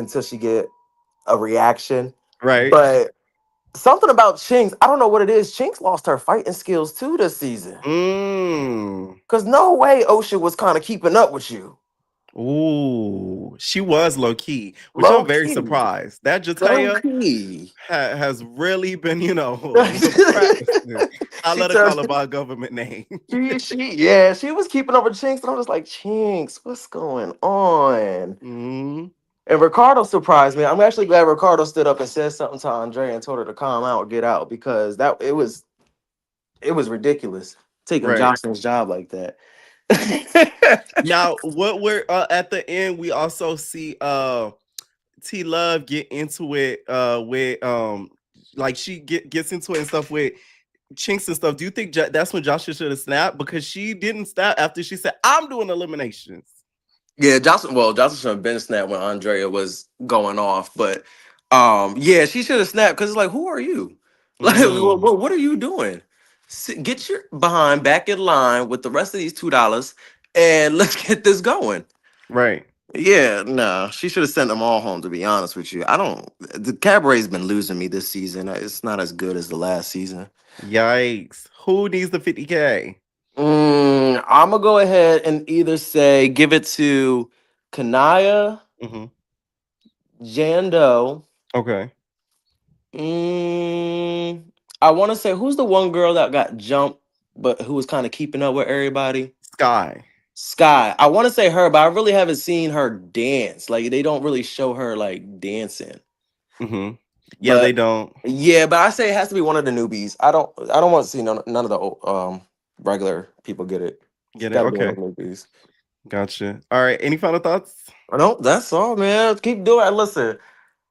a reaction. right. But something about Chinks, I don't know what it is. Chinks lost her fighting skills too this season. Mm. Cause no way Osha was kind of keeping up with you. Ooh, she was low key, which I'm Low very key. surprised. That Low Jataya key. has really been, practicing. I She let her call turned her by government name. she was keeping up with Chinks, and I was like, Chinks, what's going on? Mm, And Ricardo surprised me. I'm actually glad Ricardo stood up and said something to Andrea and told her to calm out, get out, because it was ridiculous taking right. Jocelyn's job like that. Now, what we're at the end, we also see T Love get into it with like she gets into it and stuff with Chinks and stuff. Do you think that's when Joshua should have snapped? Because she didn't snap after she said, I'm doing eliminations. Yeah, Jocelyn should have been snapped when Andrea was going off, but yeah, she should have snapped because it's like, who are you? Like, Mm, what are you doing? Get your behind back in line with the rest of these $2, and let's get this going. right. Yeah, no, she should have sent them all home. To be honest with you, I don't. The Cabaret's been losing me this season. It's not as good as the last season. Yikes. Who needs the 50K? I'm gonna go ahead and either say give it to Kanaya, Mm-hmm. Jando. Okay. Mm, I want to say who's the one girl that got jumped, but who was kind of keeping up with everybody? Sky. Sky. I want to say her, but I really haven't seen her dance. Like they don't really show her like dancing. Mm-hmm. Yeah, they But don't yeah, but I say it has to be one of the newbies. I don't want to see none of the regular people get it. It's get it. got to be one of Okay. the newbies. Gotcha. All right. Any final thoughts? No, that's all, man. Keep doing it. Listen,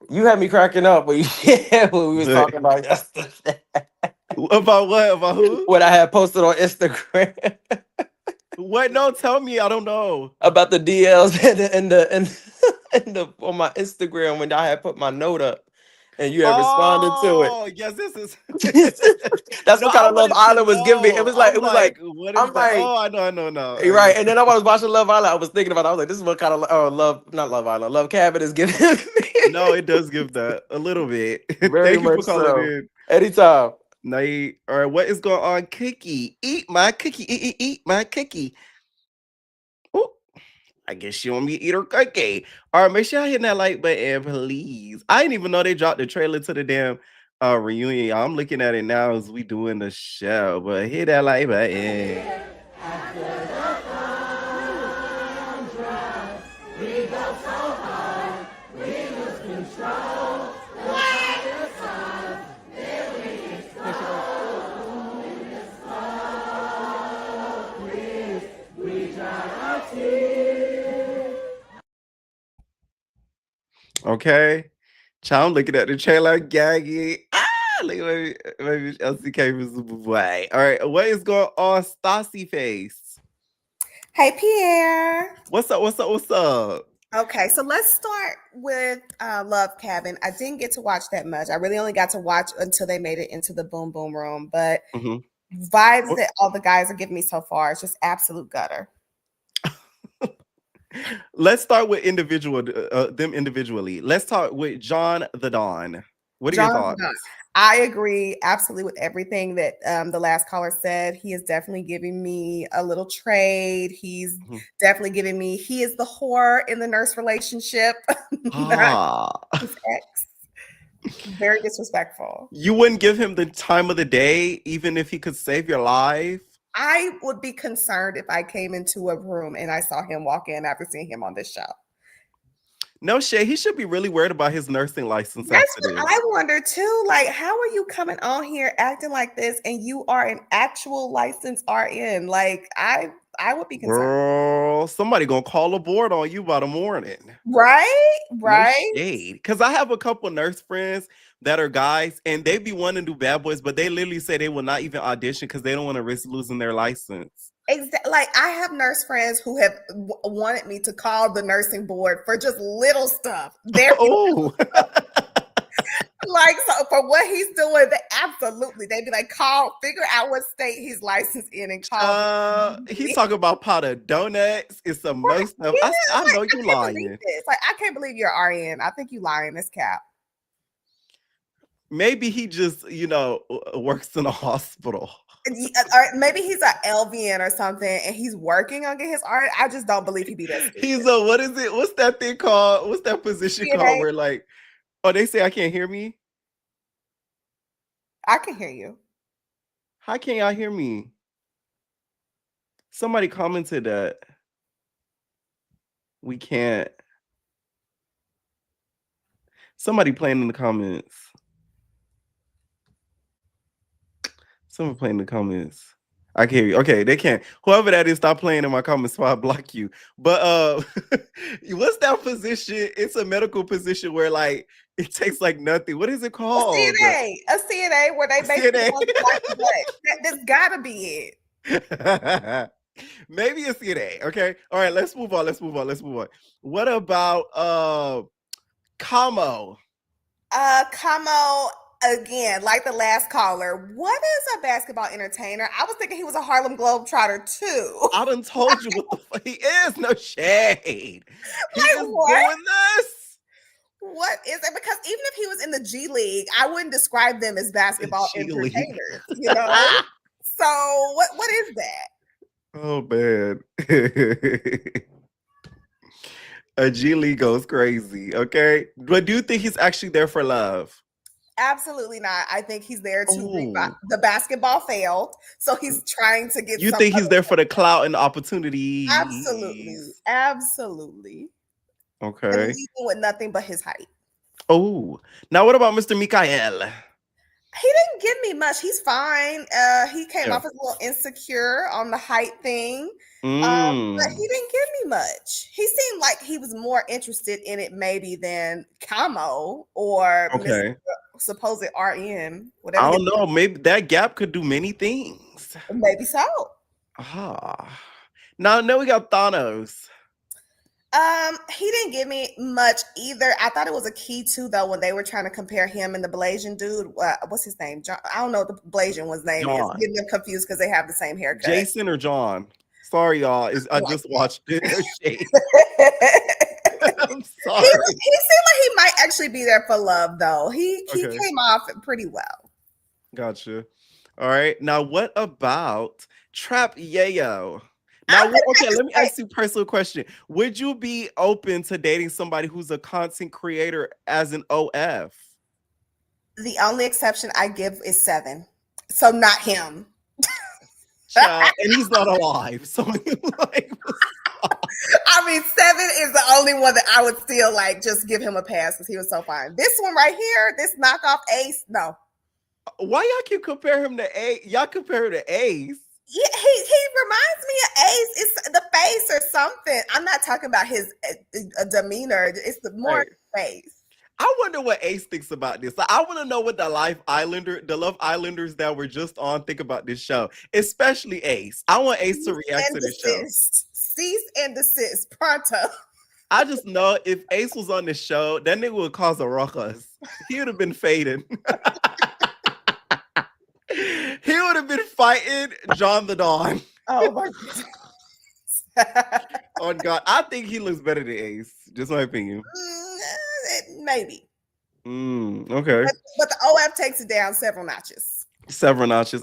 you had me cracking up when when we was talking about yesterday. About what? About who? What I had posted on Instagram What? No, tell me. I don't know. about the DLs and the on my Instagram when I had put my note up and you had responded to it. Oh, yes, this is. That's No, what kind I of Love wanted to Island was giving me. know. I'm It was like like, what is I'm that? like Oh, I know now. you're right. And then I was watching Love Island. I was thinking about it. I was like, this is what kind of love, not Love Island, Love Cabin is giving No, me. it does give that a little bit. Very Thank you for much calling so. in. Anytime. Night. All right, what is going on? Cookie. Eat my cookie. Eat my cookie. Ooh, I guess she want me to eat her cookie. All right, make sure y'all hit that like button, please. I didn't even know they dropped the trailer to the damn reunion. I'm looking at it now as we doing the show, but hit that like button. Okay. Child, I'm looking at the trailer, gagging. Look at maybe LCK was boy. All right, what is going on, Stassi face? Hey, Pierre. What's up? What's up? What's up? Okay, so let's start with Love Cabin. I didn't get to watch that much. I really only got to watch until they made it into the Boom Boom Room. But vibes that all the guys are giving me so far is just absolute gutter. Let's start with them individually. Let's talk with John the Don. What are your thoughts? I agree absolutely with everything that the last caller said. He is definitely giving me a little trade. He's definitely giving me, he is the whore in the nurse relationship. Not his ex. Very disrespectful. You wouldn't give him the time of the day, even if he could save your life? I would be concerned if I came into a room and I saw him walk in after seeing him on this show. No shade. He should be really worried about his nursing license That's after what this. I wonder too. Like, how are you coming on here acting like this and you are an actual licensed RN? Like, I would be concerned. Girl, somebody gonna call a board on you by the morning. Right? No Right? shade. Because I have a couple nurse friends that are guys and they be wanting to do Bad Boys, but they literally say they will not even audition because they don't want to risk losing their license. Exactly. Like, I have nurse friends who have wanted me to call the nursing board for just little stuff. Oh. Like, so for what he's doing, they'd be like, figure out what state he's licensed in and call. He's talking about pot of donuts and some more stuff. Yeah, I know like, you I can't lying. believe this. Like, I can't believe you're RN. I think you lying this cap. Maybe he just, works in a hospital. Or maybe he's an LVN or something and he's working on getting his RN. I just don't believe he'd be that stupid. He's a, what is it? What's that thing called? What's that position called where like, oh, they say I can't hear me? I can hear you. How can y'all hear me? Somebody commented that we can't. Somebody playing in the comments. Someone playing in the comments. I can hear you. Okay, they can't. Whoever that is, stop playing in my comments so I block you. But what's that position? It's a medical position where like it takes like nothing. What is it called? A CNA where they basically there's gotta be it. Maybe a CNA. Okay. All right, let's move on. What about Camo? Camo, again, like the last caller, what is a basketball entertainer? I was thinking he was a Harlem Globetrotter too. I done told you what the fuck he is. No shade. He Like, is doing this. What is it? Because even if he was in the G League, I wouldn't describe them as basketball entertainers, you know? So what is that? Oh man. A G League goes crazy, okay? But do you think he's actually there for love? Absolutely not. I think he's there to the basketball failed, so he's trying to get. You think he's there for the clout and the opportunity? Absolutely. Okay. And leaving with nothing but his height. Oh, now what about Mr. Mikael? He didn't give me much. He's fine. He came off as a little insecure on the height thing. But he didn't give me much. He seemed like he was more interested in it maybe than Camo or Mr. supposed RN. Whatever. I don't know. Maybe that gap could do many things. Maybe so. Now we got Thanos. He didn't give me much either. I thought it was a key too, though, when they were trying to compare him and the Blasian dude. What's his name? John. I don't know what the Blasian one's name is. Getting them confused because they have the same haircut. Jason or John? Sorry, y'all. I just watched it. I'm sorry. He seemed like he might actually be there for love, though. He came off pretty well. Gotcha. All right. Now, what about Trap Yayo? Now, let me ask you a personal question. Would you be open to dating somebody who's a content creator as an OF? The only exception I give is 7. So not him. Child, and he's not alive. So like, I mean, 7 is the only one that I would still like just give him a pass because he was so fine. This one right here, this knockoff Ace, no. Why y'all keep compare him to Ace? Y'all compare him to Ace. Yeah, he reminds me of Ace. It's the face or something. I'm not talking about his demeanor. It's the more face. I wonder what Ace thinks about this. Like, I want to know what the Love Islanders that were just on think about this show, especially Ace. I want Ace to react to this show. Cease and desist, pronto. I just know if Ace was on this show, that nigga would cause a ruckus. He would have been fading. He would have been fighting John the Don. Oh my God. Oh God, I think he looks better than Ace. Just my opinion. Maybe. Okay. But the OF takes it down several notches.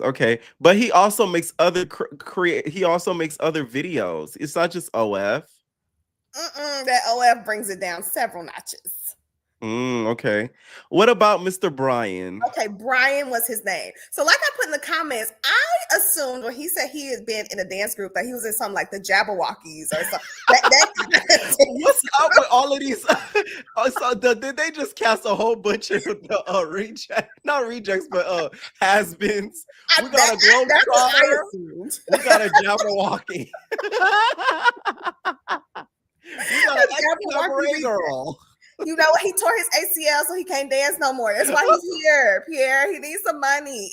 Okay. But he also makes other videos. It's not just OF. That OF brings it down several notches. Okay. What about Mr. Brian? Okay, Brian was his name. So like I put in the comments, I assumed when he said he had been in a dance group that he was in something like the Jabberwockies or something. that What's up with all of these? So did they just cast a whole bunch of not rejects, but has-beens? We got a Globetrotter. We got a Jabberwocky. We got an Cabaret girl. You know what? He tore his ACL, so he can't dance no more. That's why he's here, Pierre. He needs some money.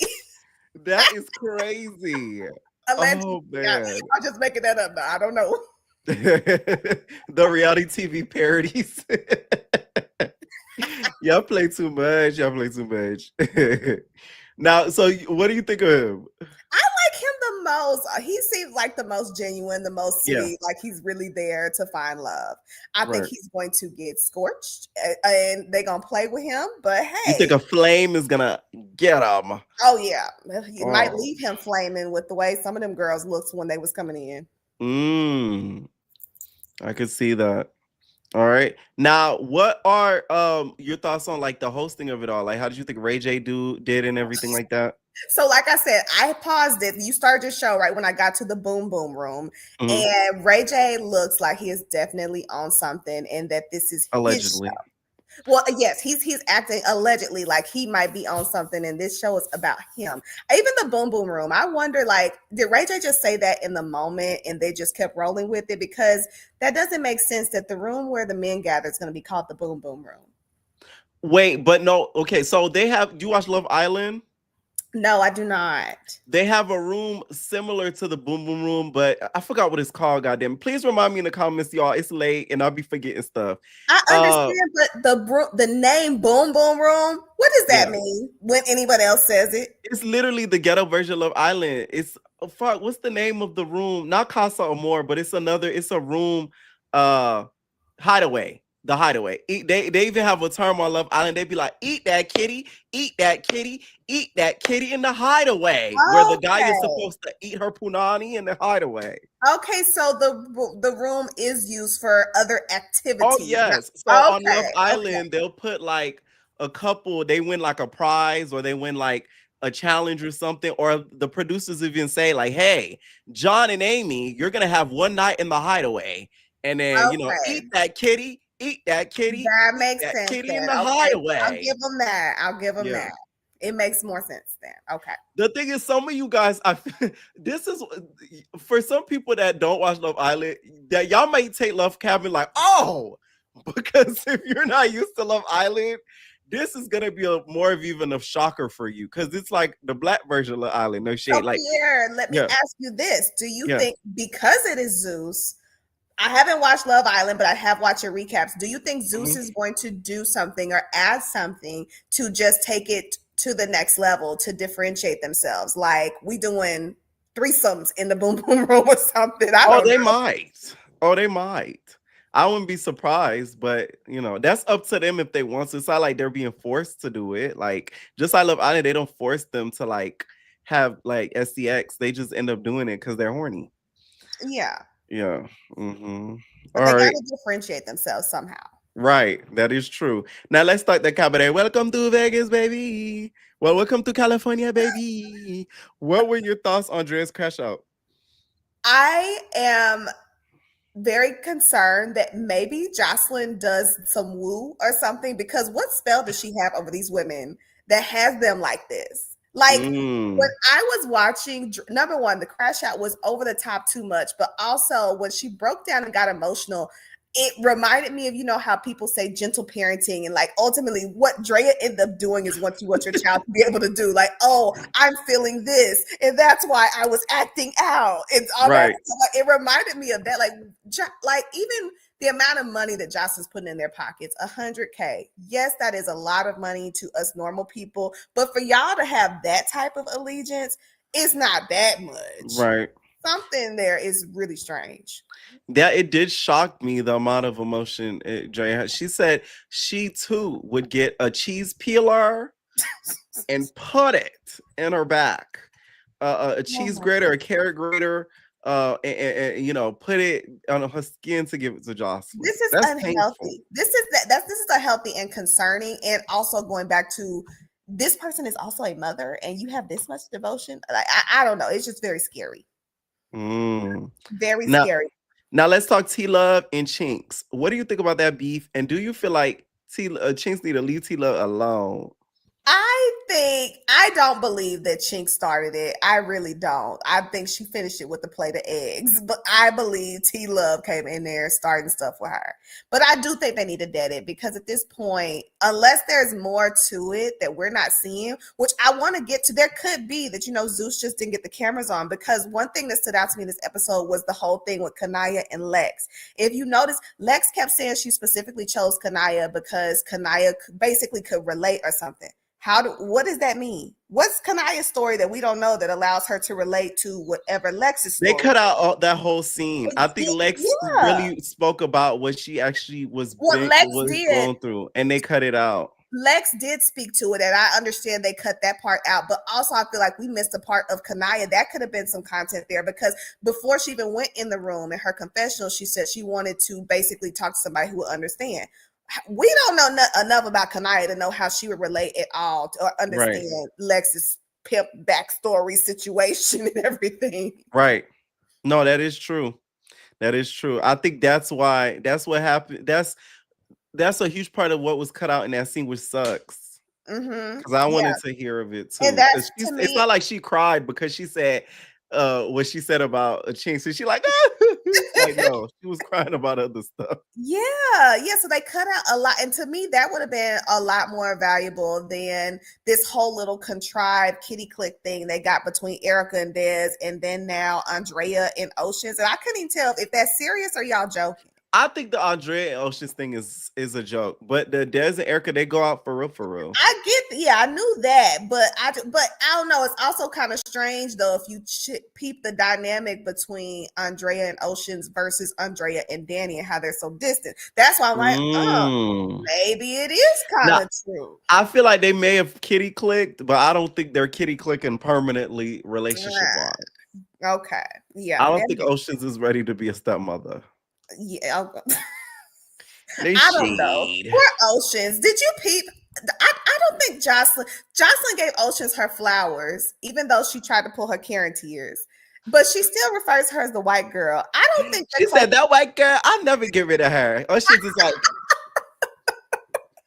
That is crazy. Allegedly. Oh man. I'm just making that up now. I don't know. The reality TV parodies. Y'all play too much. Now, so what do you think of him? I like him the most. He seems like the most genuine, the most sweet. Like he's really there to find love. I think he's going to get scorched, and they're gonna play with him. But hey, you think a flame is gonna get him? Oh yeah, you might leave him flaming with the way some of them girls looked when they was coming in. I could see that. All right. Now, what are your thoughts on like the hosting of it all? Like, how did you think Ray J did and everything like that? So, like I said, I paused it. You started your show right when I got to the boom boom room, and Ray J looks like he is definitely on something, and that this is allegedly. His show. Well, yes, he's acting allegedly like he might be on something, and this show is about him. Even the boom boom room, I wonder, like, did Ray J just say that in the moment, and they just kept rolling with it? Because that doesn't make sense. That the room where the men gather is going to be called the boom boom room. Wait, but no. Okay, so they have. Do you watch Love Island? No, I do not. They have a room similar to the Boom Boom Room, but I forgot what it's called, goddamn. Please remind me in the comments, y'all. It's late and I'll be forgetting stuff. I understand, but the name Boom Boom Room, what does that mean when anybody else says it? It's literally the ghetto version of Love Island. It's what's the name of the room? Not Casa Amor, but it's a room hideaway. The hideaway. They even have a term on Love Island. They be like, eat that kitty, eat that kitty, eat that kitty in the hideaway, where the guy is supposed to eat her punani in the hideaway. Okay, so the room is used for other activities. Oh yes. So on Love Island, they'll put like a couple. They win like a prize, or they win like a challenge or something. Or the producers even say like, "Hey, John and Amy, you're gonna have one night in the hideaway, and then eat that kitty." Eat that kitty. That makes sense. Kitty in the hideaway. I'll give them that. It makes more sense then. Okay. The thing is, some of you guys, this is for some people that don't watch Love Island, that y'all might take Love Cabin like, oh, because if you're not used to Love Island, this is gonna be more of even a shocker for you, because it's like the black version of Love Island. No shade. Pierre, let me ask you this: do you think because it is Zeus? I haven't watched Love Island, but I have watched your recaps. Do you think Zeus is going to do something or add something to just take it to the next level, to differentiate themselves? Like we doing threesomes in the boom boom room or something? They might. I wouldn't be surprised, but that's up to them if they want to. It's not like they're being forced to do it. Like just I Love Island, they don't force them to like have like SCX. They just end up doing it because they're horny. Yeah. Yeah. But they gotta differentiate themselves somehow. Right. That is true. Now let's start the cabaret. Welcome to Vegas, baby. Well, welcome to California, baby. What were your thoughts on Dre's crash out? I am very concerned that maybe Joseline does some woo or something, because what spell does she have over these women that has them like this? Like when I was watching, number one, the crash out was over the top too much, but also when she broke down and got emotional, it reminded me of, how people say gentle parenting, and like ultimately what Drea ended up doing is what you want your child to be able to do. Like, oh, I'm feeling this, and that's why I was acting out. It's all right. So, like, it reminded me of that. Like even the amount of money that Joseline's putting in their pockets, $100K. Yes, that is a lot of money to us normal people, but for y'all to have that type of allegiance, it's not that much. Right. Something there is really strange. Yeah, it did shock me, the amount of emotion Dre had. She said she too would get a cheese peeler and put it in her back, a cheese grater, a carrot grater, and put it on her skin to give it to Joseline. This is unhealthy. Painful. This is a healthy and concerning, and also going back to this person is also a mother, and you have this much devotion. Like I don't know. It's just very scary. Very scary. Now let's talk T Love and Chinks. What do you think about that beef? And do you feel like Chinks need to leave T Love alone? I don't believe that Chink started it. I really don't. I think she finished it with a plate of eggs. But I believe T Love came in there starting stuff with her. But I do think they need to dead it because at this point, unless there's more to it that we're not seeing, which I want to get to, there could be that, Zeus just didn't get the cameras on, because one thing that stood out to me this episode was the whole thing with Kanaya and Lex. If you notice, Lex kept saying she specifically chose Kanaya because Kanaya basically could relate or something. What does that mean? What's Kanaya's story that we don't know that allows her to relate to whatever Lex's story? They cut out that whole scene. I think Lex really spoke about what she actually was going through, and they cut it out. Lex did speak to it, and I understand they cut that part out, but also I feel like we missed a part of Kanaya. That could have been some content there, because before she even went in the room in her confessional, she said she wanted to basically talk to somebody who would understand. We don't know enough about Kanaya to know how she would relate at all or understand Lex's pimp backstory situation and everything. Right. No, that is true. That is true. I think that's what happened. That's a huge part of what was cut out in that scene, which sucks. Because I wanted to hear of it too. And that's, it's not like she cried because she said what she said about a Chinks. So she like, like, no, she was crying about other stuff. Yeah. So they cut out a lot, and to me, that would have been a lot more valuable than this whole little contrived kitty click thing they got between Erica and Des, and then now Andrea and Oceans. And I couldn't even tell if that's serious or y'all joking. I think the Andrea and Oceans thing is a joke, but the Des and Erica, they go out for real. I knew that, but I don't know. It's also kind of strange though if you peep the dynamic between Andrea and Oceans versus Andrea and Danny and how they're so distant. That's why I'm like, maybe it is kind of true. I feel like they may have kitty clicked, but I don't think they're kitty clicking permanently relationship wise. Okay, yeah. I don't think Oceans is ready to be a stepmother. Yeah, I don't know. Poor Oceans. Did you peep? I don't think Joseline gave Oceans her flowers, even though she tried to pull her Karen tears. But she still refers to her as the white girl. I don't think she said that white girl. I'll never get rid of her. Oceans is like.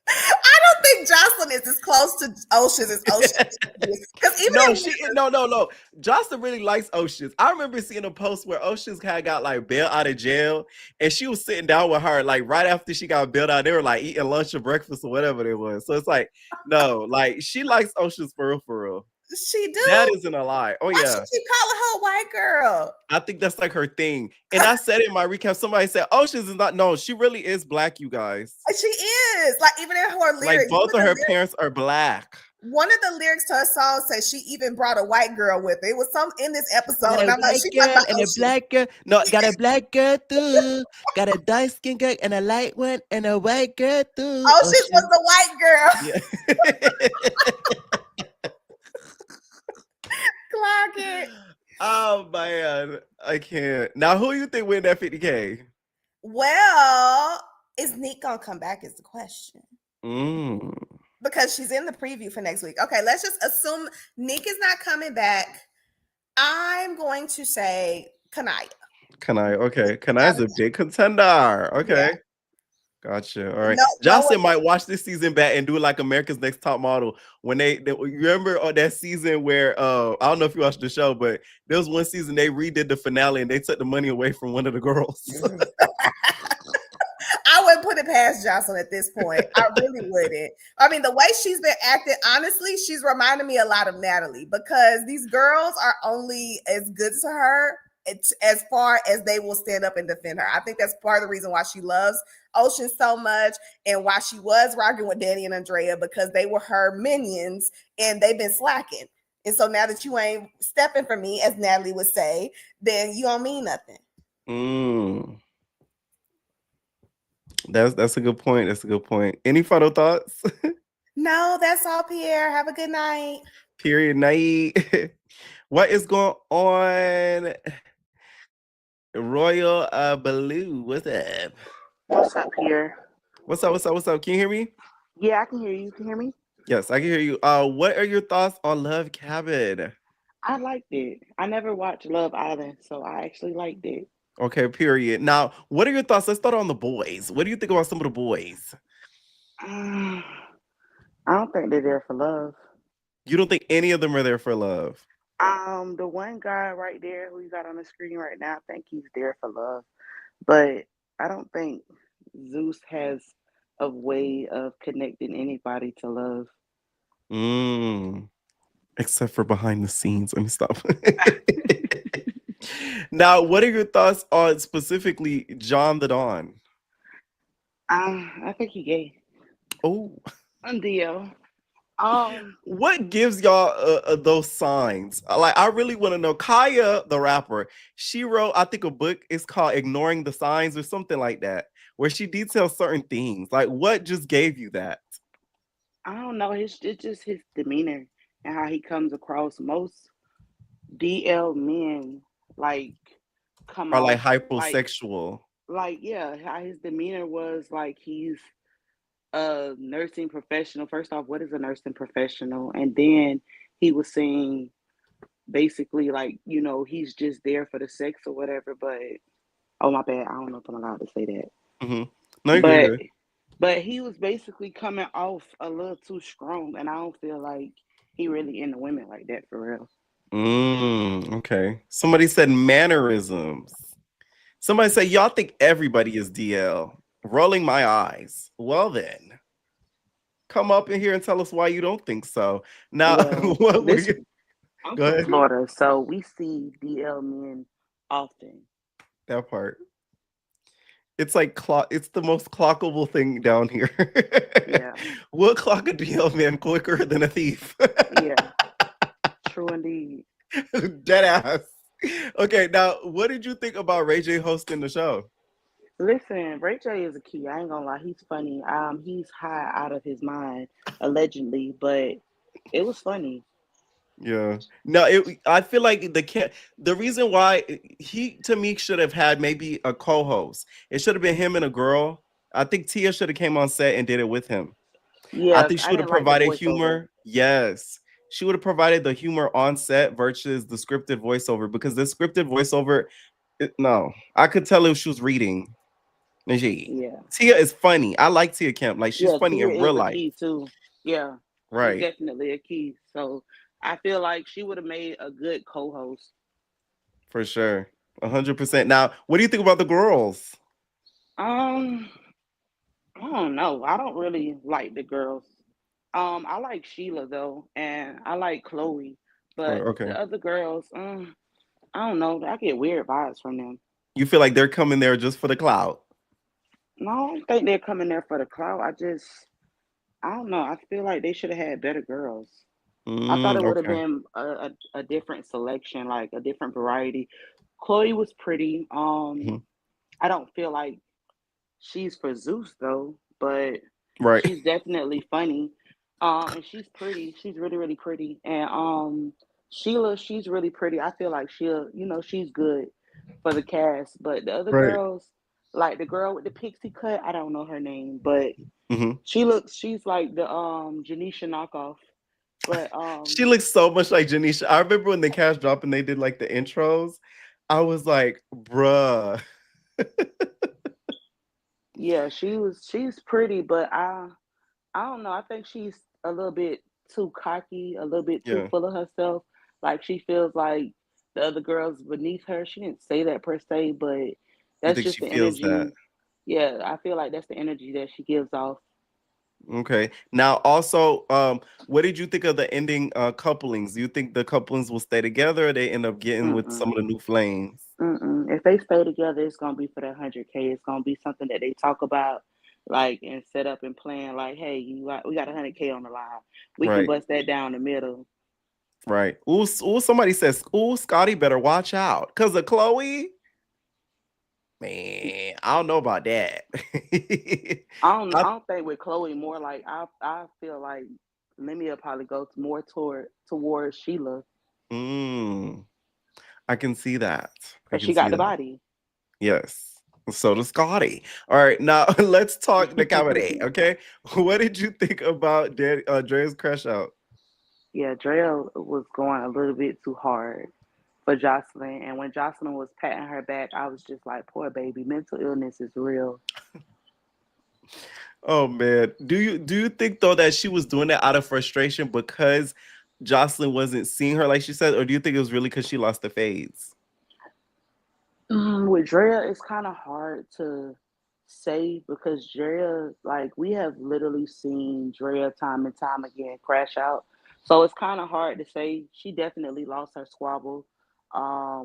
I don't think Joseline is as close to Oceans as Oceans is. No. Joseline really likes Oceans. I remember seeing a post where Oceans got like bailed out of jail, and she was sitting down with her like right after she got bailed out. They were like eating lunch or breakfast or whatever it was. So it's like, no, like she likes Oceans for real. She do. That isn't a lie. Oh Why yeah. should she calling her white girl? I think that's like her thing. And I said in my recap, somebody said Oceans is not. No, she really is black, you guys. She is. Like even in her lyrics. Like both of her parents are black. One of the lyrics to her song says she even brought a white girl with her. It was some in this episode. And I'm like, she girl and a black girl. No, got a black girl too. Got a dark skin girl and a light one and a white girl too. Oceans was the white girl. Yeah. Clock it. Oh man, I can't. Now, who you think win that 50K? Well, is Nick gonna come back? Is the question. Because she's in the preview for next week. Okay, let's just assume Nick is not coming back. I'm going to say Kanaya. Okay. Kanaya's a big contender. Okay. Yeah. Gotcha. All right. Jocelyn might watch this season back and do like America's Next Top Model. When they you remember on that season where I don't know if you watched the show, but there was one season they redid the finale and they took the money away from one of the girls. I wouldn't put it past Jocelyn at this point. I really wouldn't. I mean, the way she's been acting, honestly, she's reminding me a lot of Natalie, because these girls are only as good to her as far as they will stand up and defend her. I think that's part of the reason why she loves Ocean so much and why she was rocking with Danny and Andrea, because they were her minions and they've been slacking. And so now that you ain't stepping for me, as Natalie would say, then you don't mean nothing. That's a good point. That's a good point. Any final thoughts? No, that's all, Pierre. Have a good night. Period night. What is going on? Royal Baloo, what's up? What's up, Pierre? What's up? Can you hear me? Yeah, I can hear you. Can you hear me? Yes, I can hear you. What are your thoughts on Love Cabin? I liked it. I never watched Love Island, so I actually liked it. Okay, period. Now, what are your thoughts? Let's start on the boys. What do you think about some of the boys? I don't think they're there for love. You don't think any of them are there for love? The one guy right there who you got on the screen right now, I think he's there for love. But I don't think Zeus has a way of connecting anybody to love. Except for behind the scenes. Let me stop. Now, what are your thoughts on specifically John the Don? I think he gay. Oh, Deal. what gives y'all those signs? Like, I really want to know. Kaya, the rapper, she wrote, I think, a book. It's called "Ignoring the Signs" or something like that, where she details certain things. Like, what just gave you that? I don't know. It's just his demeanor and how he comes across. Most DL men like come Or like off hyposexual? like yeah, how his demeanor was like he's a nursing professional. First off, what is a nursing professional? And then he was saying basically like, he's just there for the sex or whatever, but oh my bad, I don't know if I'm allowed to say that. Mm-hmm. No, you're But good. but he was basically coming off a little too strong, and I don't feel like he really into women like that for real. Okay. Somebody said mannerisms. Somebody said, y'all think everybody is DL. Rolling my eyes. Well then, come up in here and tell us why you don't think so. Now, Well, what were you? I'm Go from ahead. Florida, so we see DL men often. That part. It's like it's the most clockable thing down here. Yeah. We'll clock a DL man quicker than a thief. Yeah. True indeed. Dead ass. Okay, now what did you think about Ray J hosting the show? Listen, Ray J is a key. I ain't gonna lie, he's funny. He's high out of his mind, allegedly, but it was funny. Yeah. No, I feel like the reason why he to me should have had maybe a co-host. It should have been him and a girl. I think Tia should have came on set and did it with him. I Yeah, think she I would have didn't like the provided voiceover. humor. Yes. She would have provided the humor on set versus the scripted voiceover because the scripted voiceover, no, I could tell if she was reading. Yeah. Tia is funny. I like Tia Kemp. Like, she's Yeah, funny Tia in real is a life. key too. Yeah, she's Right. definitely a key. So I feel like she would have made a good co-host. For sure. 100%. Now, what do you think about the girls? I don't know. I don't really like the girls. I like Sheila though, and I like Chloe, Oh, but okay. the other girls, I don't know. I get weird vibes from them. You feel like they're coming there just for the clout? No, I don't think they're coming there for the clout. I don't know. I feel like they should have had better girls. I thought it would have Okay. been a different selection, like a different variety. Chloe was pretty. Mhm. I don't feel like she's for Zeus though, but Right. she's definitely funny. And she's pretty. She's really, really pretty. And Sheila, she's really pretty. I feel like she's good for the cast. But the other Right. girls, like the girl with the pixie cut, I don't know her name, but hmm she's like the Janisha knockoff. But She looks so much like Janisha. I remember when the cast dropped and they did like the intros. I was like, bruh. yeah, she's pretty, but I don't know. I think she's a little bit too cocky, a little bit too Yeah. full of herself. Like she feels like the other girls beneath her. She didn't say that per se, but You that's think just she the feels that? energy. Yeah, I feel like that's the energy that she gives off. Okay. Now, also, what did you think of the ending couplings? Do you think the couplings will stay together or they end up getting with some Mm-mm, of the new flames? mm-mm. If they stay together, it's gonna be for that 100K. It's gonna be something that they talk about, like and set up and plan. Like, hey, we got 100K on the line. We can Right. bust that down the middle. Right. Ooh, somebody says, ooh, Scotty better watch out. Because of Chloe, man, I don't know about that. I I, don't think with Chloe more like I feel like Lemia probably goes more towards Sheila mm, I can see that. I because can she see got the that. body. Yes. So does Scotty. All right. Now, let's talk the Cabaret. Okay. What did you think about Dre's crash out? Yeah, Drea was going a little bit too hard for Joseline. And when Joseline was patting her back, I was just like, poor baby, mental illness is real. Oh man. Do you think though that she was doing that out of frustration because Joseline wasn't seeing her like she said, or do you think it was really because she lost the fades? With Drea, it's kind of hard to say because Drea, like, we have literally seen Drea time and time again crash out. So it's kind of hard to say. She definitely lost her squabble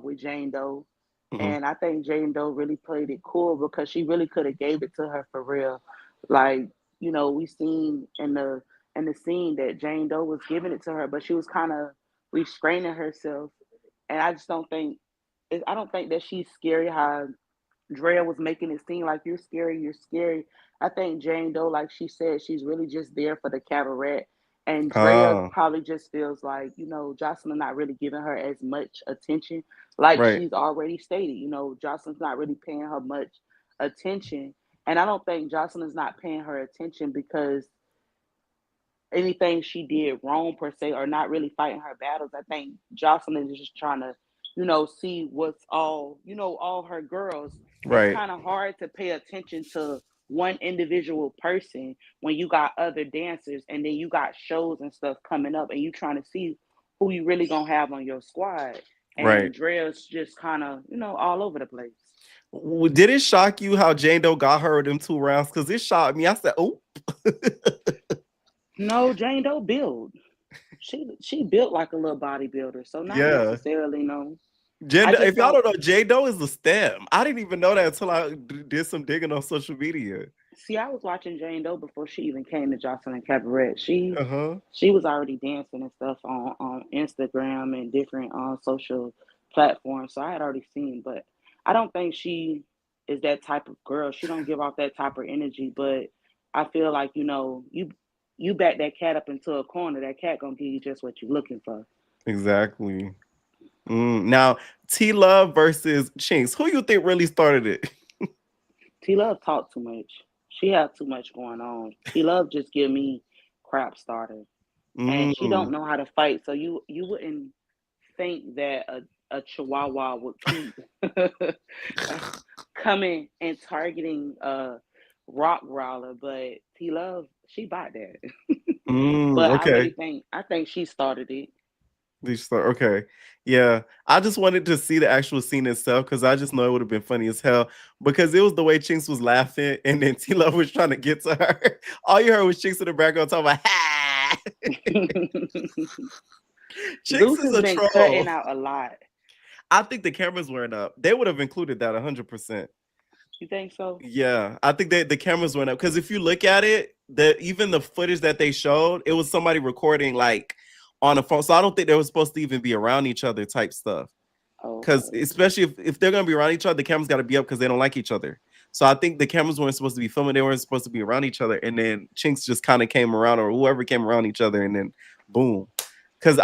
with Jane Doe. Mhm. And I think Jane Doe really played it cool because she really could have gave it to her for real. Like, we seen in the scene that Jane Doe was giving it to her, but she was kind of restraining herself. And I don't think that she's scary how Drea was making it seem like you're scary, you're scary. I think Jane Doe, like she said, she's really just there for the cabaret. And Drea Ah, probably just feels like, Jocelyn not really giving her as much attention. Like right, she's already stated, Jocelyn's not really paying her much attention. And I don't think Jocelyn's not paying her attention because anything she did wrong per se or not really fighting her battles. I think Jocelyn is just trying to, see what's all her girls. It's right, kind of hard to pay attention to one individual person when you got other dancers and then you got shows and stuff coming up and you trying to see who you really gonna have on your squad. right. And Drea's just kind of, all over the place. Did it shock you how Jane Doe got her in them 2 rounds? Because it shocked me. I said, "Oh, No, Jane Doe build. She built like a little bodybuilder, so not yeah." necessarily no. Jane I Doe, just if y'all don't don't know, Jane Doe is the stem. I didn't even know that until I did some digging on social media. see. I was watching Jane Doe before she even came to Jocelyn Cabaret. She Uh huh. she was already dancing and stuff on Instagram and different social platforms. So I had already seen, but I don't think she is that type of girl. She don't give off that type of energy. But I feel like you back that cat up into a corner. That cat gonna give you just what you're looking for. Exactly. Now, T Love versus Chinks. Who you think really started it? T Love talk too much. She have too much going on. T Love just give me crap starter, and she don't Mm, know how to fight. So you wouldn't think that a Chihuahua would keep coming and targeting Rock Growler, but T Love she bought that. But okay. I think she started it. Okay. Yeah. I just wanted to see the actual scene itself because I just know it would have been funny as hell because it was the way Chinks was laughing and then T Love was trying to get to her. All you heard was Chinks in the background talking about, ha! Chinks Zeus is has a been troll. cutting out a lot. I think the cameras weren't up. They would have included that 100%. You think so? Yeah, I think the cameras went up because if you look at it, even the footage that they showed, it was somebody recording like on a phone. So I don't think they were supposed to even be around each other type stuff. Because Okay. especially if they're gonna be around each other, the cameras got to be up because they don't like each other. So I think the cameras weren't supposed to be filming; they weren't supposed to be around each other. And then Chinks just kind of came around, or whoever came around each other, and then boom. Because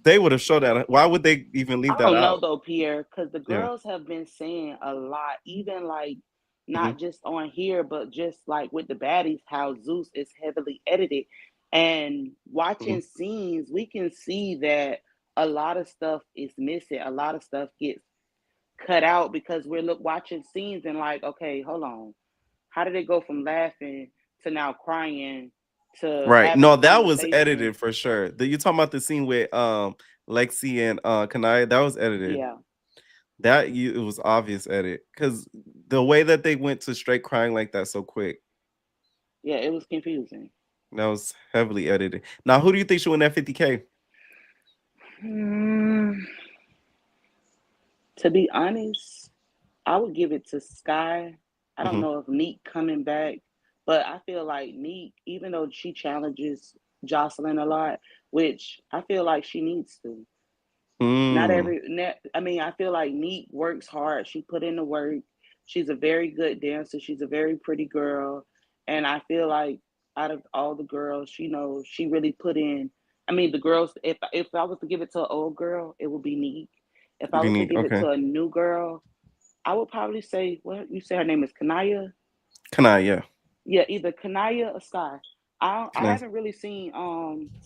they would have showed that. Why would they even leave I that don't know out? though, Pierre, because the Yeah. girls have been saying a lot, even like Hmm. not just on here, but just like with the baddies, how Zeus is heavily edited. And Hmm. watching scenes, we can see that a lot of stuff is missing. A lot of stuff gets cut out because we're watching scenes and like, okay, hold on. How did it go from laughing to now crying to Right. having a No, that was conversation? edited for sure. You talking about the scene with Lexi and Kanaya? That was edited. Yeah. It was obvious edit because the way that they went to straight crying like that so quick, Yeah, it was confusing. that was heavily edited. Now, who do you think should win that 50K? Hmm. To be honest, I would give it to Sky. I don't Hmm. know if Neek coming back, but I feel like Neek, even though she challenges Jocelyn a lot, which I feel like she needs to. Not Mm, every, I mean, I feel like Neek works hard. She put in the work. She's a very good dancer. She's a very pretty girl, and I feel like out of all the girls, she really put in. I mean, the girls. If I was to give it to an old girl, it would be Neek. If I was to give it okay. to a new girl, I would probably say, what you say her name is Kanaya? Kanaya, yeah. Yeah, either Kanaya or Sky. I haven't really seen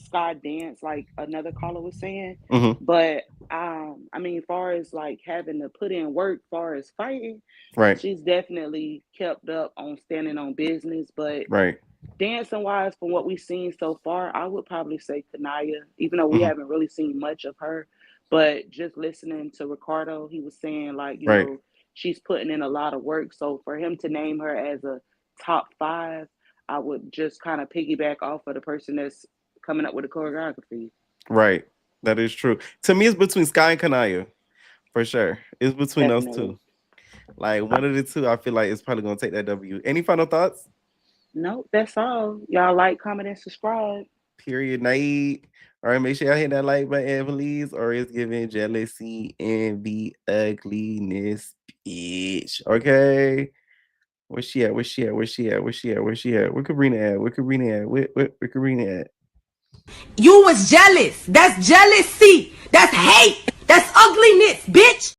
Sky dance like another caller was saying, Mm-hmm. but I mean, far as like having to put in work, far as fighting, Right. she's definitely kept up on standing on business. But Right. dancing wise, from what we've seen so far, I would probably say Kanaya, even though we Mm-hmm. haven't really seen much of her. But just listening to Ricardo, he was saying like, Right. she's putting in a lot of work. So for him to name her as a top 5, I would just kind of piggyback off of the person that's coming up with the choreography. Right. That is true. To me, it's between Sky and Kanaya, for sure. It's between those Definitely. two. Like one of the two, I feel like it's probably gonna take that W. Any final thoughts? Nope, that's all. Y'all like, comment, and subscribe. Period. Night. All right, make sure y'all hit that like button, please, or it's giving jealousy and the ugliness, bitch. Okay. Where's she at? Where's she at? Where's she at? Where's she at? Where's she at? Where Kabrina at? Where Kabrina at? Where Kabrina at? You was jealous. That's jealousy. That's hate. That's ugliness, bitch.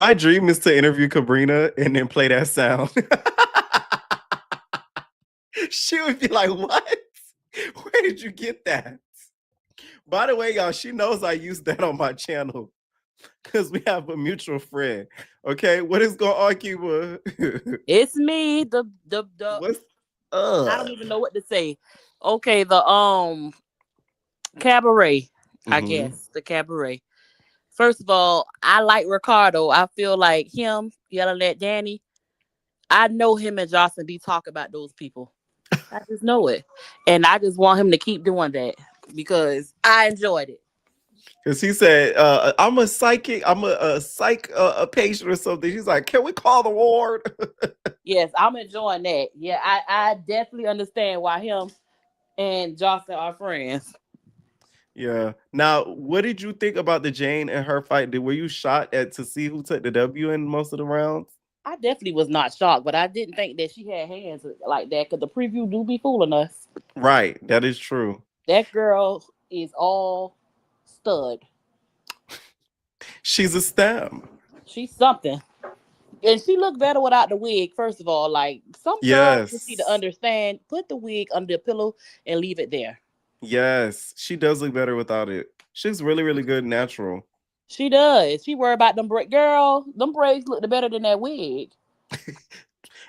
My dream is to interview Kabrina and then play that sound. She would be like, what? Where did you get that? By the way, y'all, she knows I use that on my channel because we have a mutual friend. Okay, what is going on, Cuba? It's me. The What's I don't even know what to say. Okay, the Cabaret. I guess the Cabaret. First of all, I like Ricardo. I feel like him yelling at Danny. I know him and Joseline be talking about those people. I just know it. And I just want him to keep doing that because I enjoyed it. Because he said, I'm a psychic, I'm a psych a patient or something. He's like, can we call the ward? Yes, I'm enjoying that. Yeah, I definitely understand why him and Joseline are friends. Yeah. Now, what did you think about the Jane and her fight? Were you shocked to see who took the W in most of the rounds? I definitely was not shocked, but I didn't think that she had hands like that because the preview do be fooling us. Right. That is true. That girl is all stud. She's a STEM. She's something. And she looked better without the wig, first of all. Like, some girls just need to understand, put the wig under the pillow and leave it there. Yes. She does look better without it. She's really, really good natural. She does. She worried about them braids. Girl, them braids look better than that wig.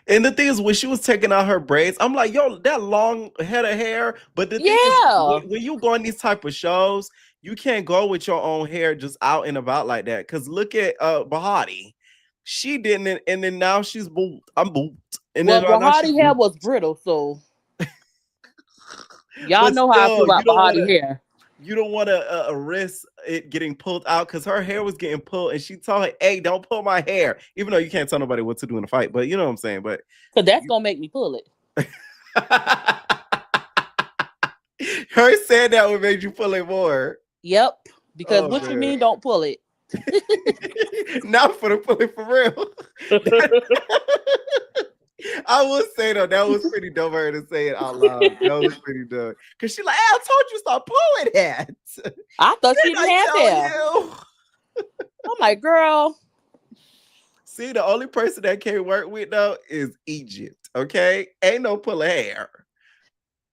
And the thing is, when she was taking out her braids, I'm like, yo, that long head of hair. But the thing is, when you go on these type of shows, you can't go with your own hair just out and about like that. Because look at Bahati. She didn't, and then now she's booped. I'm booped. And well, then Bahati hair was brittle, so y'all know how I feel about Bahati hair. You don't want to risk it getting pulled out because her hair was getting pulled, and she told her, "Hey, don't pull my hair." Even though you can't tell nobody what to do in a fight, but you know what I'm saying. But because that's gonna make me pull it. Her saying that would make you pull it more. Yep. Because what you mean, don't pull it? Not for the pull it for real. I would say though, that was pretty dumb of her to say it out loud. That was pretty dumb. Cause she like, hey, I told you stop pulling that. I thought she didn't have hair. I'm like, girl. See, the only person that can't work with though is Egypt. Okay, ain't no pull hair.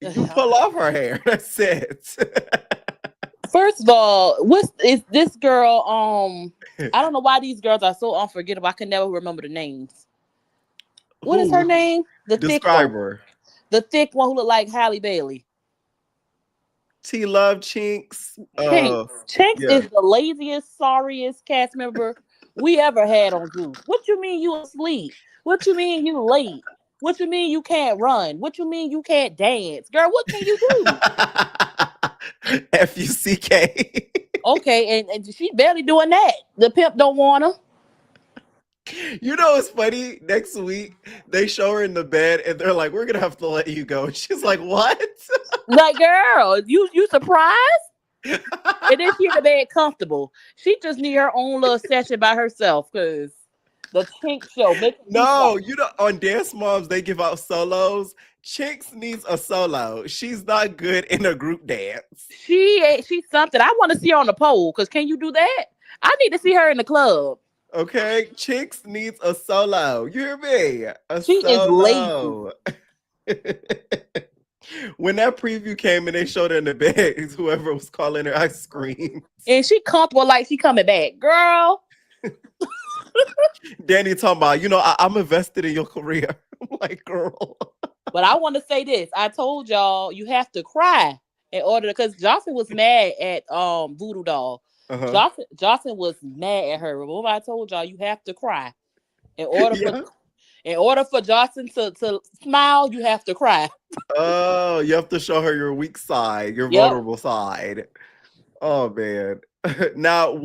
You pull off her hair. That's it. First of all, is this girl? I don't know why these girls are so unforgettable. I can never remember the names. What is her name? Describe her. The thick one who looked like Halle Bailey. T-Love Chinks. Chinks is the laziest, sorriest cast member we ever had on Juice. What you mean you asleep? What you mean you late? What you mean you can't run? What you mean you can't dance? Girl, what can you do? F-U-C-K. Okay, and she barely doing that. The pimp don't want her. You know what's funny? Next week, they show her in the bed and they're like, we're going to have to let you go. She's like, what? Like, girl, you surprised? And then she in the bed comfortable. She just need her own little session by herself because the Chink show. No, you know, on Dance Moms, they give out solos. Chinks needs a solo. She's not good in a group dance. She's something. I want to see her on the pole because can you do that? I need to see her in the club. Okay, Chinks needs a solo. You hear me? She is lazy. When that preview came and they showed her in the bed, whoever was calling her ice cream. And she comfortable like she coming back. Girl. Danny talking about, I'm invested in your career. I'm like, girl. But I want to say this. I told y'all you have to cry in order, because Jocelyn was mad at Voodoo Doll. Jocelyn was mad at her. Remember I told y'all you have to cry. In order for Jocelyn to smile, you have to cry. Oh, you have to show her your weak side, your vulnerable side. Oh man. Now,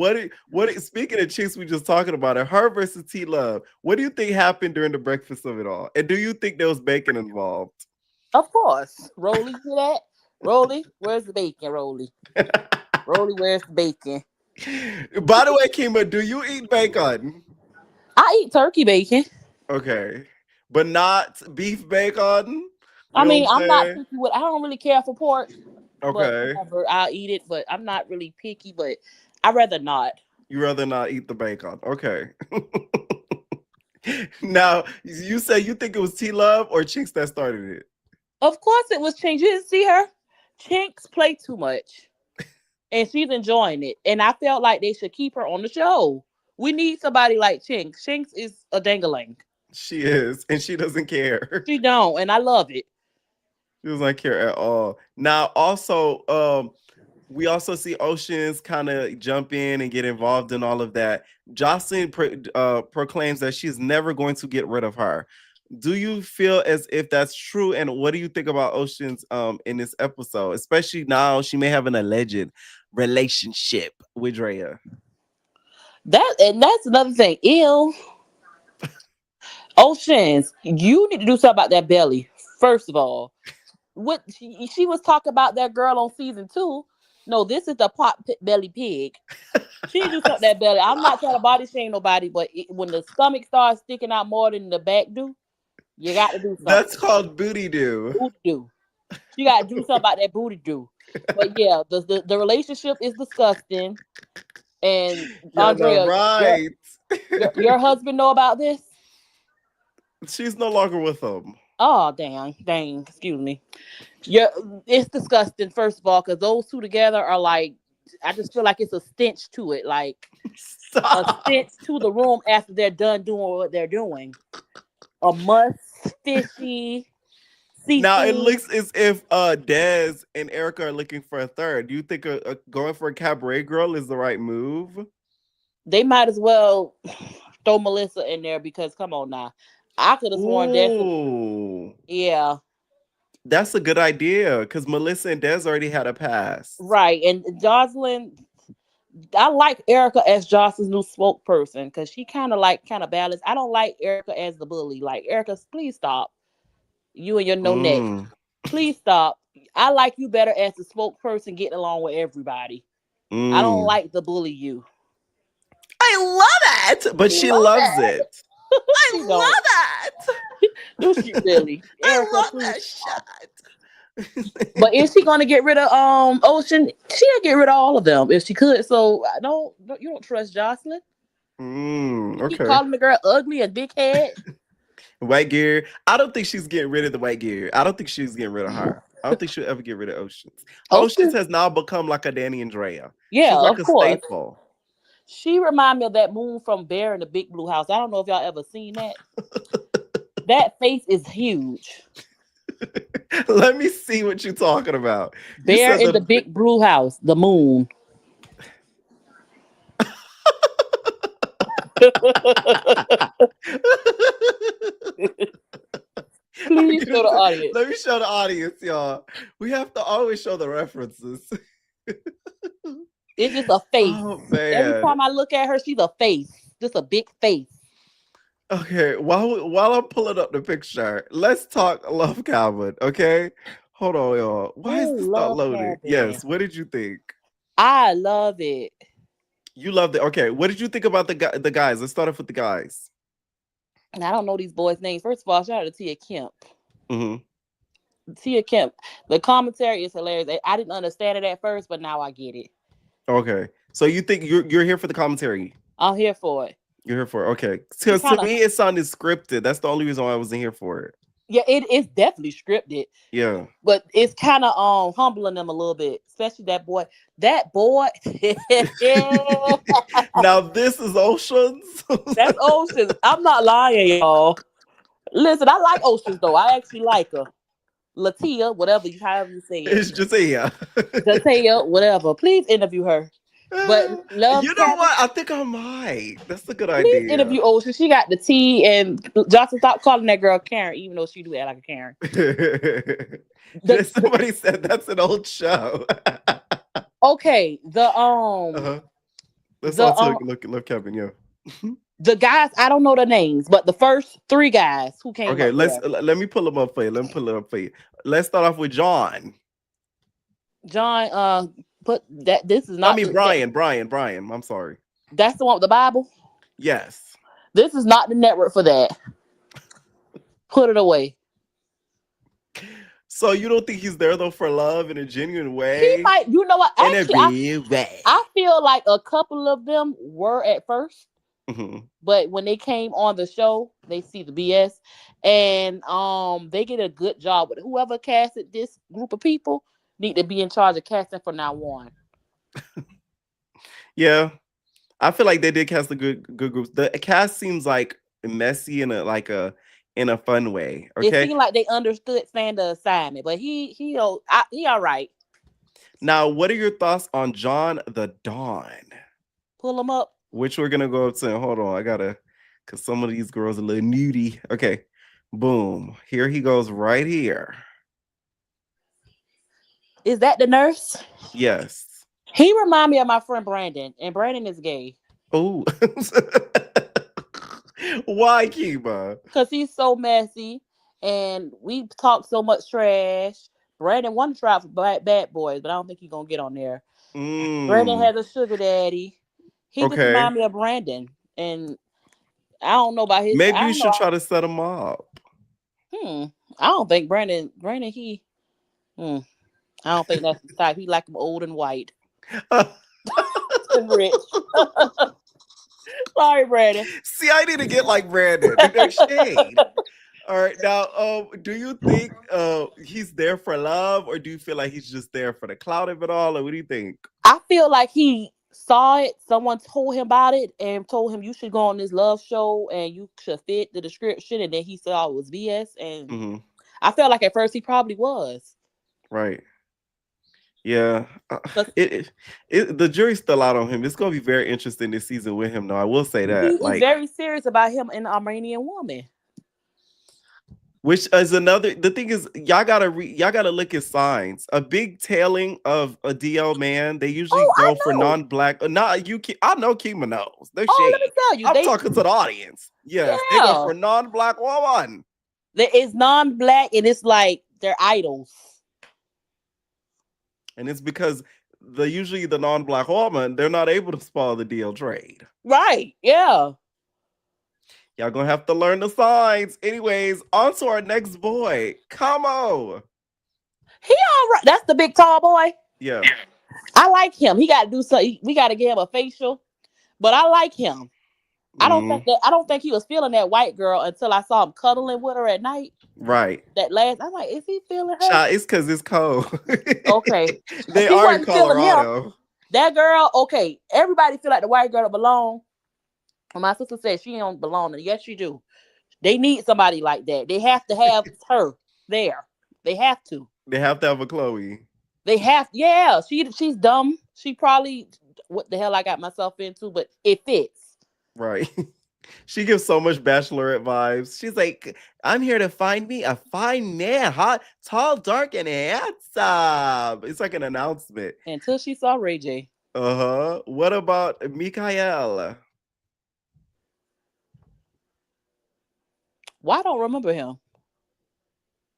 speaking of chicks, we just talking about it, her versus T Love. What do you think happened during the breakfast of it all? And do you think there was bacon involved? Of course. Rolly, hear that? Rolly, where's the bacon, Rolly? Rolly, where's the bacon? By the way, Kima, do you eat bacon? I eat turkey bacon. Okay. But not beef bacon? I mean, I'm not picky with, I don't really care for pork. Okay. But whatever, I'll eat it, but I'm not really picky, but I'd rather not. You rather not eat the bacon. Okay. Now, you say you think it was T-Love or Chinks that started it? Of course it was Chinks. You didn't see her? Chinks play too much. And she's enjoying it. And I felt like they should keep her on the show. We need somebody like Chinks. Chinks is a dangalang. She is. And she doesn't care. She don't. And I love it. She doesn't care at all. Now, also, we also see Oceans kind of jump in and get involved in all of that. Joseline proclaims that she's never going to get rid of her. Do you feel as if that's true? And what do you think about Oceans in this episode? Especially now she may have an alleged relationship with Drea. That's another thing. Ew. Oceans, you need to do something about that belly. First of all. What she was talking about that girl on season 2. No, this is the belly pig. She do something that belly. I'm not trying to body shame nobody, but when the stomach starts sticking out more than the back do, you got to do something. That's called booty do. Booty do. You got to do something about that booty do. But yeah, the relationship is disgusting. And Andrea, right. your husband know about this? She's no longer with him. Oh, dang, excuse me. It's disgusting, first of all, because those two together are like, I just feel like it's a stench to it, like a stench to the room after they're done doing what they're doing. A must, fishy, seafood. Now it looks as if Dez and Erica are looking for a third. Do you think going for a Cabaret girl is the right move? They might as well throw Melissa in there, because come on now. I could have sworn Dez. Yeah. That's a good idea, because Melissa and Dez already had a pass. Right. And Joseline, I like Erica as Jocelyn's new spokesperson, because she kind of balanced. I don't like Erica as the bully. Like, Erica, please stop. You and your no neck. Please stop. I like you better as the spokesperson, getting along with everybody. I don't like the bully you. I love it, but she loves it. I love it. Do she really? Erica, I love that shot. But is she gonna get rid of Ocean? She'll get rid of all of them if she could. So you don't trust Joseline? Okay. Keep calling the girl ugly and dickhead. White gear. I don't think she's getting rid of the white gear. I don't think she's getting rid of her. I don't think she'll ever get rid of Oceans. Oceans has now become like a Danny and Drea. Yeah, she's like of course. Staple. She remind me of that Moon from Bear in the Big Blue House. I don't know if y'all ever seen that. That face is huge. Let me see what you're talking about. Bear in the Big Blue House, the Moon. Please show the audience. Let me show the audience, y'all. We have to always show the references. It's just a face. Oh, man. Every time I look at her, she's a face. Just a big face. Okay, while I'm pulling up the picture, let's talk Love Cabin, okay? Hold on, y'all. Why is this not loading? Cabin. Yes, what did you think? I love it. You loved it. Okay, what did you think about the guys? Let's start off with the guys. And I don't know these boys' names. First of all, shout out to Tia Kemp. Mm-hmm. Tia Kemp. The commentary is hilarious. I didn't understand it at first, but now I get it. Okay, so you think you're here for the commentary? I'm here for it. You're here for it. Okay. Because to me, it sounded scripted. That's the only reason why I wasn't here for it. Yeah, it's definitely scripted. Yeah. But it's kind of humbling them a little bit, especially that boy. That boy. Now this is Oceans. That's Oceans. I'm not lying, y'all. Listen, I like Oceans though. I actually like her. Latia, however you say it. It's just yeah. Latia, whatever. Please interview her. But Love You know Cabin, what? I think I might. That's a good please idea. interview Ocean. She got the T, and Johnson, stop calling that girl Karen, even though she do act like a Karen. Somebody said that's an old show. Okay, Let's also look Kevin, yeah. the guys, I don't know the names, but the first 3 guys who came Okay, up there. let me pull them up for you. Let me pull it up for you. Let's start off with John. John, put that. This is not. I mean Brian. I'm sorry. That's the one with the Bible. Yes. This is not the network for that. Put it away. So you don't think he's there though for love in a genuine way? He might. You know what? Actually, I feel like a couple of them were at first, but when they came on the show, they see the BS, and they get a good job with whoever casted this group of people. Need to be in charge of casting from now on. Yeah, I feel like they did cast a good groups. The cast seems like messy in a fun way. Okay, it seemed like they understood the assignment, but he all right. Now, what are your thoughts on John the Don? Pull him up. Which we're gonna go up to. Hold on, because some of these girls are a little nudie. Okay, boom. Here he goes right here. Is that the nurse? Yes. He remind me of my friend Brandon, and Brandon is gay. Oh. Why, Kiba? Because he's so messy, and we talk so much trash. Brandon wanted to try for Bad Boys, but I don't think he's gonna get on there. Brandon has a sugar daddy. He just remind me of Brandon, and I don't know about his. Maybe you should try to set him up. I don't think Brandon. I don't think that's the type. He like him old and white. And rich. Sorry, Brandon. See, I need to get like Brandon. No shade. All right, now, do you think he's there for love, or do you feel like he's just there for the clout of it all, or what do you think? I feel like he saw it. Someone told him about it and told him you should go on this love show and you should fit the description, and then he saw it was BS. And I felt like at first he probably was. Right. Yeah, the jury's still out on him. It's gonna be very interesting this season with him, though. I will say that. He's very serious about him and the Armenian woman. Which is another. The thing is, y'all gotta look at signs. A big tailing of a DL man. They usually go for non-black. I know Kima knows. No shade. Let me tell you, I'm talking to the audience. Yes, they go for non-black woman. It's non-black, and it's like they're idols. And it's because usually the non-black woman, they're not able to spoil the DL trade. Right? Yeah. Y'all gonna have to learn the signs. Anyways, on to our next boy. Camo. He all right. That's the big tall boy. Yeah. I like him. He got to do something. We got to give him a facial. But I like him. I don't think he was feeling that white girl until I saw him cuddling with her at night. Right. I'm like, is he feeling her? Child, it's because it's cold. Okay. They are in Colorado. That girl, okay. Everybody feel like the white girl don't belong. And my sister said she don't belong. And yes, she do. They need somebody like that. They have to have her there. They have to. They have to have a Chloe. They have, yeah. She's dumb. She probably, what the hell I got myself into, but it fits. Right. She gives so much Bachelorette vibes. She's like, I'm here to find me a fine man, hot, tall, dark, and handsome. It's like an announcement. Until she saw Ray J. What about Mikael? Well, I don't remember him.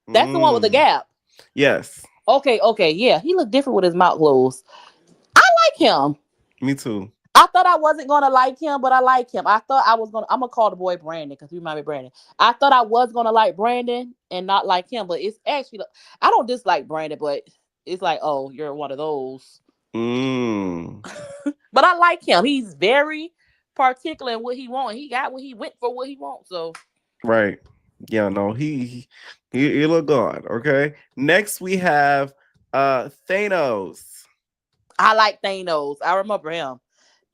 That's the one with the gap. Yes. Okay, yeah. He looked different with his mouth closed. I like him. Me too. I thought I wasn't gonna like him, but I like him. I thought I'm gonna call the boy Brandon because he remind me of Brandon. I thought I was gonna like Brandon and not like him, but it's actually, I don't dislike Brandon, but it's like, oh, you're one of those. But I like him. He's very particular in what he wants. He got what he went for what he wants. So right. Yeah, no, he look good. Okay. Next we have Thanos. I like Thanos. I remember him.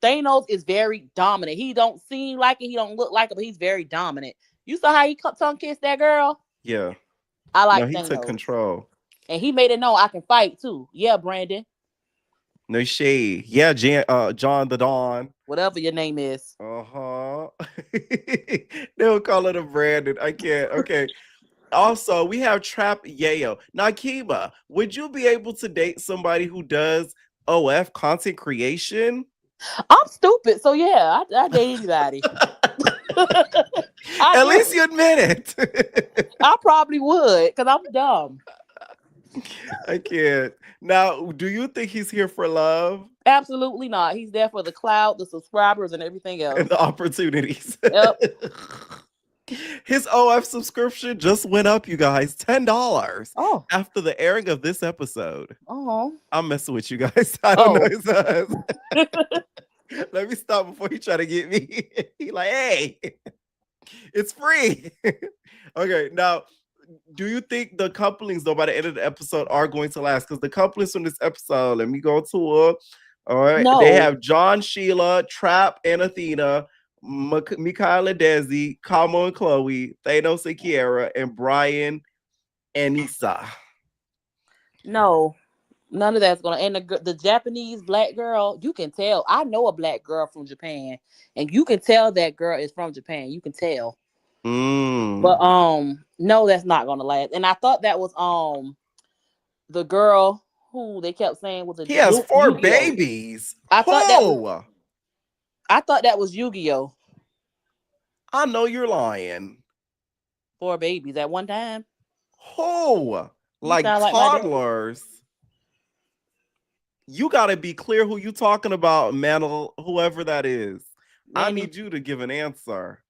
Thanos is very dominant. He don't seem like it. He don't look like it, but he's very dominant. You saw how he tongue kissed that girl? Yeah. I No, like he took Thanos. control. And he made it known I can fight too. Yeah, Brandon. No shade. Yeah, John the Dawn. Whatever your name is. Uh-huh. They'll call it a Brandon. I can't. Okay. Also, we have Trap Yayo. Now, Kiba, would you be able to date somebody who does OF content creation? I'm stupid, so yeah, I date anybody. At least you admit it. I probably would, because I'm dumb. I can't. Now, do you think he's here for love? Absolutely not. He's there for the clout, the subscribers, and everything else. And the opportunities. Yep. His OF subscription just went up, you guys. $10 after the airing of this episode. Oh. I'm messing with you guys. I don't know his ass. Let me stop before he try to get me. He like, hey, it's free. Okay, now, do you think the couplings, though, by the end of the episode are going to last? Because the couplings from this episode, let me go to it. All right. No. They have John, Sheila, Trap, and Athena, Mikaela Desi, Kamo and Chloe, Thanos and Kiera, and Brian and Issa. No. None of that's gonna. And the Japanese black girl, you can tell. I know a black girl from Japan, and you can tell that girl is from Japan. You can tell. But no, that's not gonna last. And I thought that was the girl who they kept saying was a. He has 4 babies. I thought that was Yu-Gi-Oh. I know you're lying. 4 babies at one time. Oh, like toddlers. You gotta be clear who you talking about, Mantle, whoever that is. I need you to give an answer,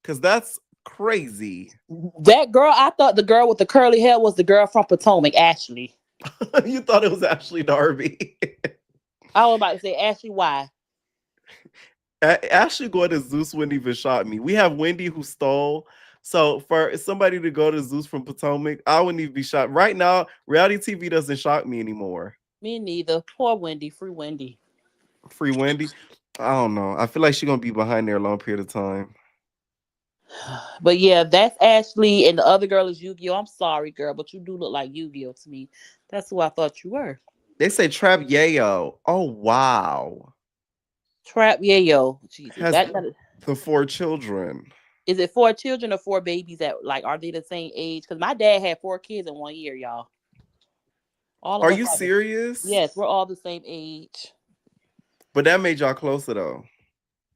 because that's crazy. That girl, I thought the girl with the curly hair was the girl from Potomac, Ashley. You thought it was Ashley Darby. I was about to say Ashley. Why? Ashley going to Zeus wouldn't even shock me. We have Wendy who stole. So for somebody to go to Zeus from Potomac, I wouldn't even be shocked. Right now, reality TV doesn't shock me anymore. Me neither. Poor Wendy. Free Wendy. Free Wendy? I don't know. I feel like she's going to be behind there a long period of time. But yeah, that's Ashley, and the other girl is Yu-Gi-Oh. I'm sorry, girl, but you do look like Yu-Gi-Oh to me. That's who I thought you were. They say Trap Yayo. Oh, wow. Trap Yayo. Jesus. The 4 children. Is it 4 children or 4 babies that, like, are they the same age? Because my dad had 4 kids in 1 year, y'all. Are you serious? Yes, we're all the same age. But that made y'all closer, though.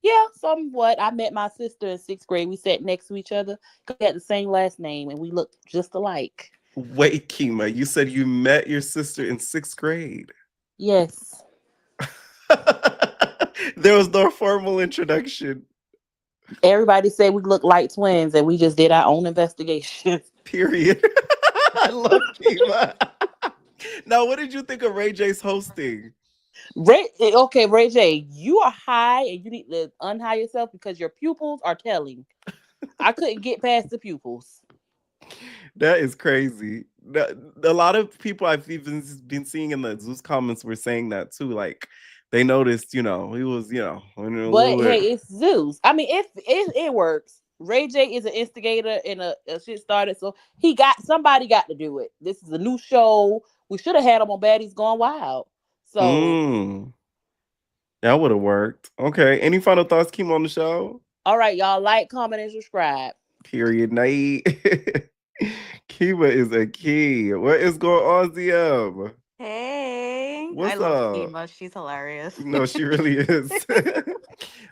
Yeah, somewhat. I met my sister in 6th grade. We sat next to each other. We had the same last name, and we looked just alike. Wait, Kima, you said you met your sister in 6th grade? Yes. There was no formal introduction. Everybody said we look like twins, and we just did our own investigation. Period. I love Kima. Now, what did you think of Ray J's hosting? Ray J, you are high, and you need to unhigh yourself because your pupils are telling. I couldn't get past the pupils. That is crazy. A lot of people I've even been seeing in the Zeus comments were saying that too. Like, they noticed, he was, But hey, it's Zeus. I mean, it works. Ray J is an instigator and a shit started, so somebody got to do it. This is a new show. We should have had him on Baddies Gone Wild. So that would have worked. Okay. Any final thoughts, Kim, on the show? All right, y'all, like, comment, and subscribe. Period. Night. Kiva is a key. What is going on, ZM? Hey. What's I love up? Kiva. She's hilarious. No, she really is.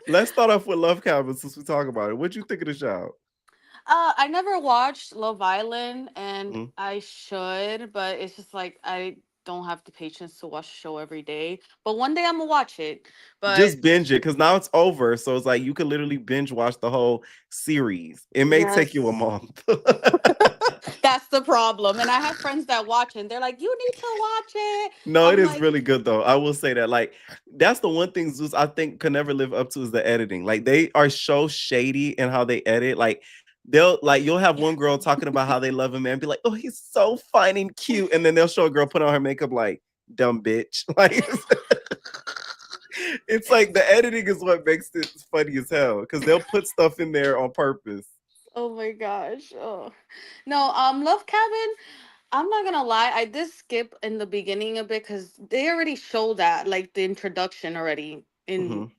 Let's start off with Love Cabin since we talk about it. What'd you think of the show? I never watched Love Island, and I should, but it's just like I don't have the patience to watch the show every day. But one day I'm gonna watch it. But just binge it because now it's over. So it's like you can literally binge watch the whole series. It may take you a month. That's the problem. And I have friends that watch it and they're like, you need to watch it. No, it is really good though. I will say that. Like, that's the one thing Zeus I think can never live up to is the editing. Like, they are so shady in how they edit. Like, you'll have one girl talking about how they love him and be like, oh, he's so fine and cute. And then they'll show a girl put on her makeup like, dumb bitch. Like, it's like the editing is what makes it funny as hell because they'll put stuff in there on purpose. Oh my gosh. Oh no, Love Cabin. I'm not gonna lie, I did skip in the beginning a bit because they already showed that, like the introduction already in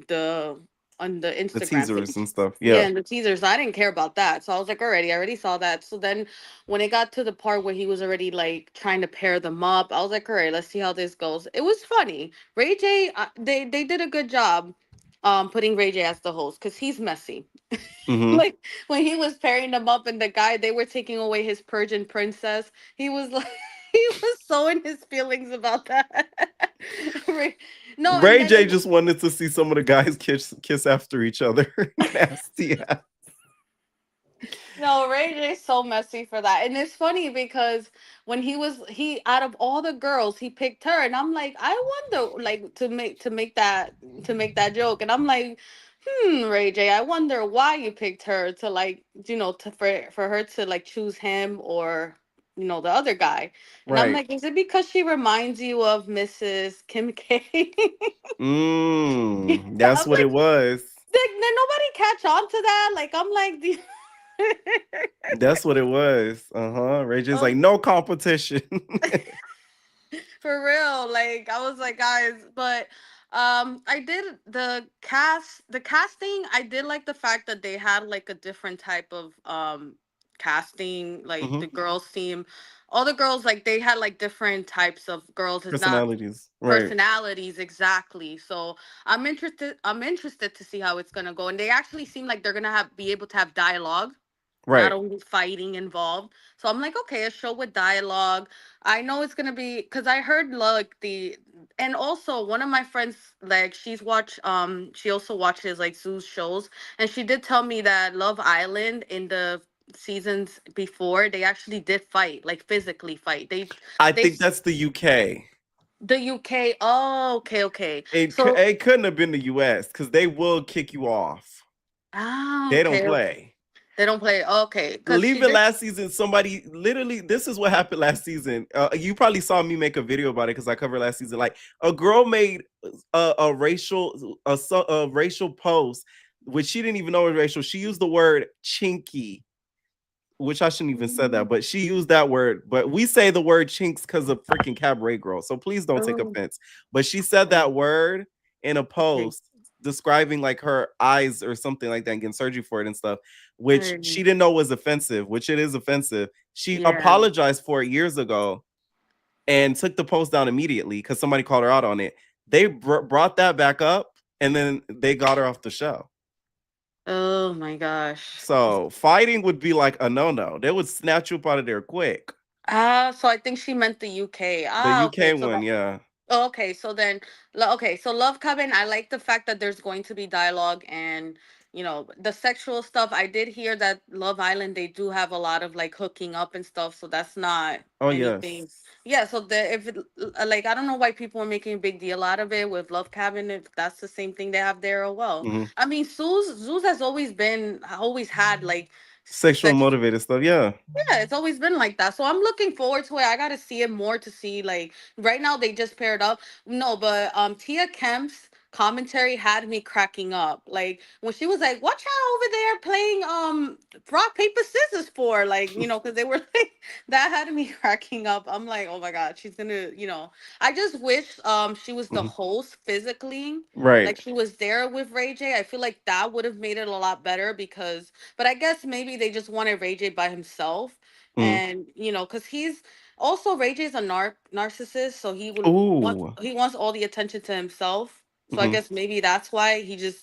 the on the The Instagram teasers page. and stuff. Yeah, Yeah. and the teasers. I didn't care about that. So I was like, already, I already saw that. So then when it got to the part where he was already like trying to pair them up, I was like, all right, let's see how this goes. It was funny. Ray J, they did a good job putting Ray J as the host because he's messy. Like when he was pairing them up and the guy they were taking away his Persian princess, he was like he was so in his feelings about that. No, and Ray then J just wanted to see some of the guys kiss after each other. Nasty. no, Ray J's so messy for that. And it's funny because when he out of all the girls, he picked her. And I'm like, I wonder like to make that joke. And I'm like, Ray J, I wonder why you picked her to like, for her to like choose him or the other guy. And I'm Right. like, is it because she reminds you of Mrs. Kim K? That's I'm what like, it was. did nobody catch on to that? Like, I'm like, That's what it was. Ray J's like, um, no competition. for real. Like, I was like, guys, but I did the casting, I did like the fact that they had like a different type of casting, like the girls team. All the girls, like they had like different types of girls. It's not Personalities. Right. personalities exactly. So I'm interested to see how it's gonna go. And they actually seem like they're gonna be able to have dialogue, not Right. only fighting involved. So I'm like, okay, a show with dialogue. I know it's gonna be because I heard like and also one of my friends, like she also watches like Zeus shows, and she did tell me that Love Island in the seasons before they actually did fight, like physically fight. I They think that's the UK. the UK. Oh, okay. It So couldn't have been the US because they will kick you off. They don't okay. play. They don't play. Okay, because she Leaving did. last season, somebody literally, this is what happened last season. You probably saw me make a video about it because I covered last season. Like a girl made a racial post, which she didn't even know was racial. She used the word chinky, which I shouldn't even said that, but she used that word. But we say the word chinks because of freaking Cabaret girl. So please don't take offense. But she said that word in a post describing like her eyes or something like that and getting surgery for it and stuff, which she didn't know was offensive, which it is offensive. She apologized for it years ago and took the post down immediately because somebody called her out on it. They brought that back up and then they got her off the show. Oh my gosh. So fighting would be like a no-no. They would snatch you up out of there quick. So I think she meant the UK. The Okay. UK one, yeah. Okay, so then, okay, so Love Cabin, I like the fact that there's going to be dialogue and, the sexual stuff. I did hear that Love Island, they do have a lot of like hooking up and stuff, so that's not anything. Yes. Yeah, so if it, like, I don't know why people are making a big deal out of it with Love Cabin, if that's the same thing they have there. Oh, well. I mean, Zeus has always had like Sexual motivated stuff, yeah. yeah, it's always been like that. So I'm looking forward to it. I gotta see it more to see like right now they just paired up. No, but Tia Kemp's commentary had me cracking up. Like when she was like, "Watch out over there playing rock paper scissors for," like because they were like that had me cracking up. I'm like, oh my god, she's gonna I just wish she was the host physically. Right. Like she was there with Ray J. I feel like that would have made it a lot better but I guess maybe they just wanted Ray J by himself. And because he's also Ray J's a narcissist, so he wants all the attention to himself. So I guess maybe that's why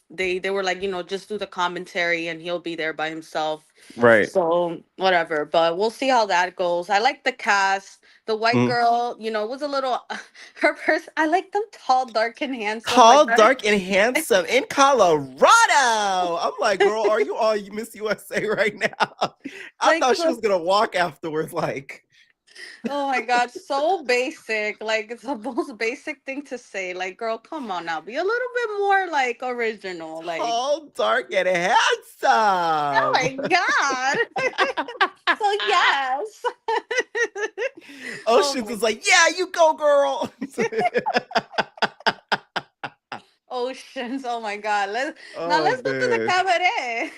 they were like, just do the commentary and he'll be there by himself. Right. So whatever, but we'll see how that goes. I like the cast. The white girl, was a little her person. I like them tall, dark, and handsome. Tall, dark, and handsome in Colorado. I'm like, girl, are you all Miss USA right now? I thought she was gonna walk afterwards, like. Oh my God, so basic. Like it's the most basic thing to say. Like, girl, come on now. Be a little bit more like original. Like, Tall, dark, and oh handsome. my God. So yes. Oh Oceans my is like, yeah, you go, girl. Oceans. Oh my God. Oh Let's go to the man. cabaret.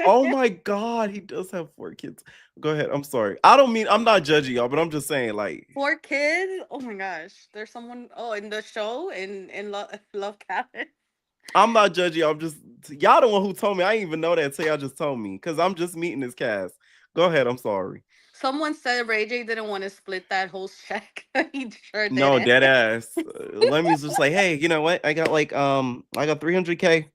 Oh my God, he does have 4 kids. Go ahead. I'm sorry. I'm not judging y'all, but I'm just saying, like, 4 kids. Oh my gosh. There's someone in the show in Love Cabin. I'm not judging y'all. I'm just y'all the one who told me. I didn't even know that until y'all just told me. Cause I'm just meeting this cast. Go ahead. I'm sorry. Someone said Ray J didn't want to split that whole check. He sure No, didn't. dead ass. Lemmy's just like, hey, you know what? I got 300K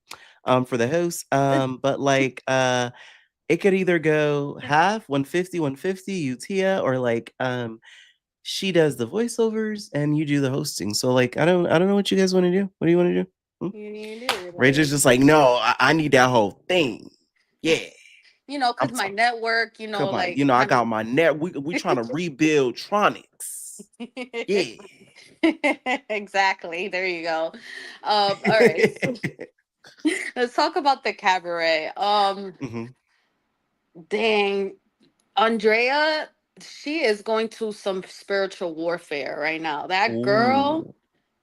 for the host. But like it could either go half 150 you Tia, or like she does the voiceovers and you do the hosting. So like I don't know what you guys want to do. What do you want to do? You need it. Ray J's Like, just like, no, I need that whole thing. Yeah. because my network, Come on, like I kind got my net. We trying to rebuild Tronics. of. Yeah. Exactly. There you go. All right. So let's talk about the cabaret. Mhm. Dang, Andrea, she is going through some spiritual warfare right now. That girl, Ooh.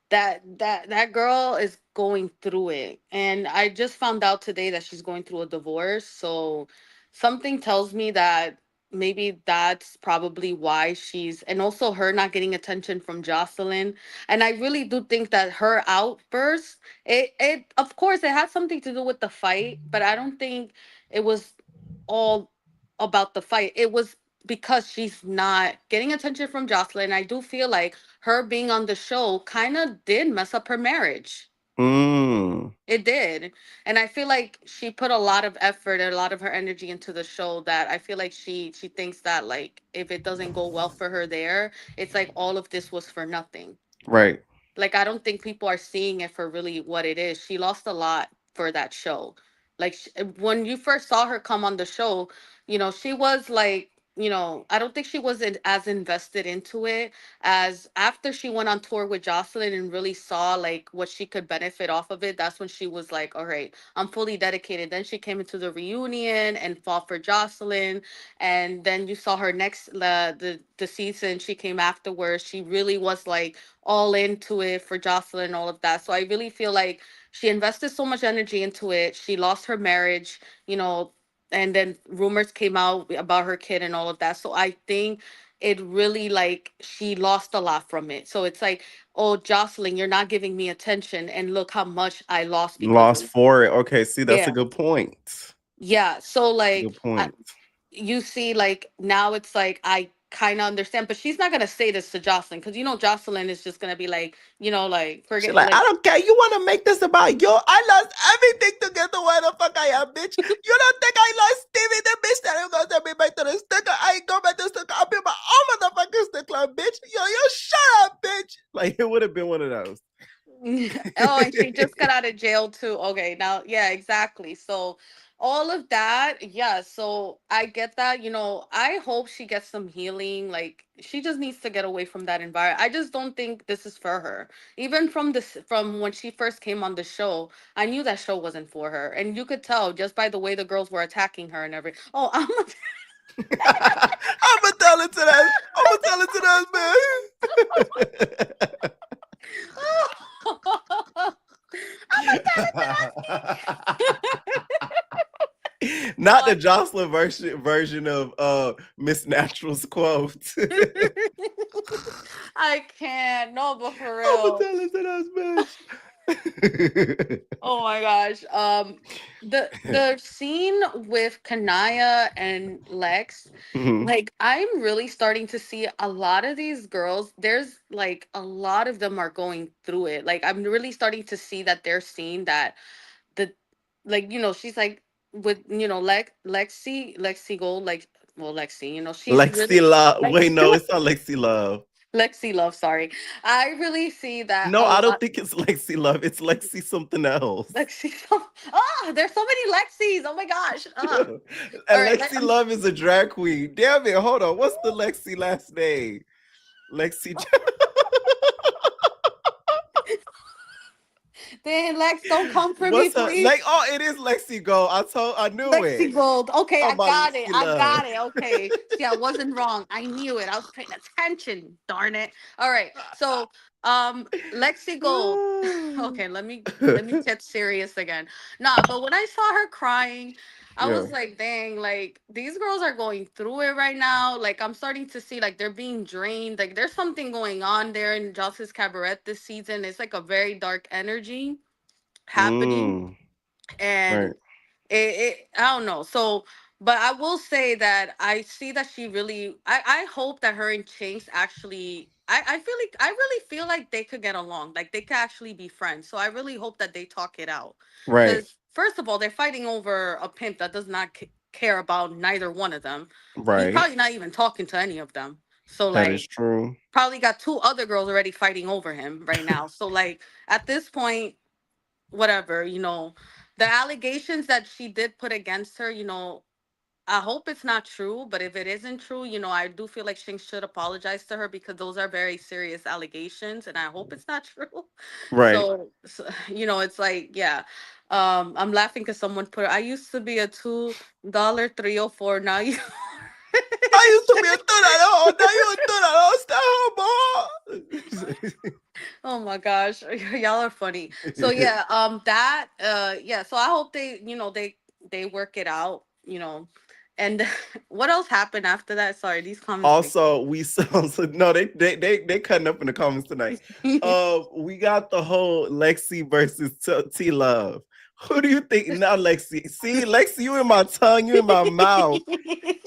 that girl is going through it, and I just found out today that she's going through a divorce. So something tells me that maybe that's probably why she's, and also her not getting attention from Jocelyn. And I really do think that her outburst, it of course it had something to do with the fight, but I don't think it was all about the fight. It was because she's not getting attention from Jocelyn. I do feel like her being on the show kind of did mess up her marriage. Mm. It did. And I feel like she put a lot of effort and a lot of her energy into the show, that I feel like she thinks that, like, if it doesn't go well for her there, it's like all of this was for nothing. Right. Like, I don't think people are seeing it for really what it is. She lost a lot for that show. Like, when you first saw her come on the show, she was like, I don't think she was as invested into it as after she went on tour with Jocelyn and really saw like what she could benefit off of it. That's when she was like, all right, I'm fully dedicated. Then she came into the reunion and fought for Jocelyn. And then you saw her next, the season she came afterwards. She really was like all into it for Jocelyn and all of that. So I really feel like she invested so much energy into it. She lost her marriage, and then rumors came out about her kid and all of that. So I think it really, like, she lost a lot from it. So it's like, oh, Jocelyn, you're not giving me attention, and look how much I lost because Lost of. for it. Okay, see, that's a Yeah. good point. Yeah. So like, Good point. you see, like, now it's like I kind of understand, but she's not gonna say this to Jocelyn, because Jocelyn is just gonna be like, like, She forget, like, I like. don't care. You want to make this about you? I lost everything to get to where the fuck I am, bitch. You don't think I lost Stevie, the bitch that I'm gonna send me back to the sticker? I ain't go back to the sticker. I'll be my own motherfucking sticker, bitch. Yo, you shut up, bitch. Like, it would have been one of those. Oh, and she just got out of jail too. Okay, now, yeah, exactly. So all of that, yeah. So I get that. I hope she gets some healing. Like, she just needs to get away from that environment. I just don't think this is for her. Even from when she first came on the show, I knew that show wasn't for her, and you could tell just by the way the girls were attacking her and everything. Oh, I'm. I'm gonna tell it to that. I'm gonna tell it to that man. I'm gonna tell it Not the Jocelyn version of Miss Natural's quote. I can't. No, but for I'm gonna real. tell it to that bitch. Oh my gosh. The scene with Kanaya and Lex, Mhm. like, I'm really starting to see a lot of these girls. There's like a lot of them are going through it. Like, I'm really starting to see that they're seeing that the like, she's like with, Lexi Gold, like, well, Lexi, she's Lexi really Love. like Wait, no, it's not Lexi Love. Lexi Love, sorry. I really see that No, a I don't lot. think it's Lexi Love. It's Lexi something else. Lexi Love. Oh, there's so many Lexis. Oh my gosh. All And right. Lexi Love is a drag queen. Damn it. Hold on. What's the Lexi last name? Lexi. Then Lex, don't come for me, What's her like? please. Oh, it is Lexi Go. I knew Lexi it. Gold. Okay, Talking I about got it. Lexi I Love. got it. Okay. See, I wasn't wrong. I knew it. I was paying attention. Darn it. All right. So, Lexi Gold. Okay, let me get serious again. Nah, but when I saw her crying, I Yeah. was like, dang, like these girls are going through it right now. Like I'm starting to see like they're being drained. Like there's something going on there in Justice Cabaret this season. It's like a very dark energy happening. Mm. Right. And I don't know. So, but I will say that I see that she really, I hope that her and Chinks actually, I really feel like they could get along. Like they could actually be friends. So I really hope that they talk it out. Right. Because first of all, they're fighting over a pimp that does not care about neither one of them. He's Right. probably not even talking to any of them. So That is like, true. probably got two other girls already fighting over him right now. So like, at this point, whatever, the allegations that she did put against her, I hope it's not true, but if it isn't true, I do feel like Shing should apologize to her because those are very serious allegations and I hope it's not true. Right. So it's like, yeah. I'm laughing because someone put, I used to be a $2 304. Now you I used to be a third. Now you a third. Stop, Oh my gosh, y'all are funny. So yeah, yeah. So I hope they work it out. And what else happened after that? Sorry, these comments make Also, we saw no, they cutting up in the comments tonight. We got the whole Lexi versus T Love. Who do you think now, Lexi? See, Lexi, you in my tongue, you in my mouth.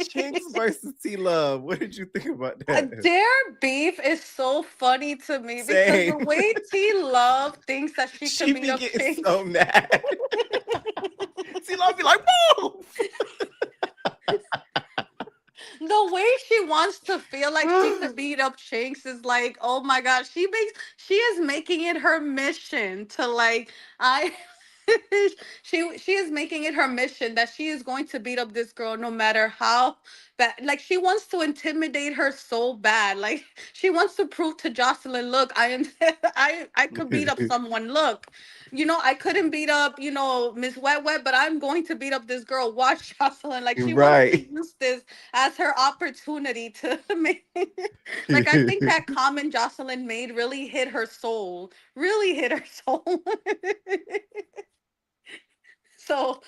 Chinks versus T Love. What did you think about that? Their beef is so funny to me because the Same. way T Love thinks that she could She beat be up getting Chinks. so mad. T Love be like, whoa. The way she wants to feel like she could beat up Chinks is like, oh my god, she is making it her mission to like I she is making it her mission that she is going to beat up this girl no matter how bad. Like she wants to intimidate her so bad. Like she wants to prove to Jocelyn, look, I am I could beat up someone. Look, I couldn't beat up, Miss Wet Wet, but I'm going to beat up this girl. Watch Jocelyn. Like she wants to Right. use this as her opportunity to make like I think that comment Jocelyn made really hit her soul. Really hit her soul. So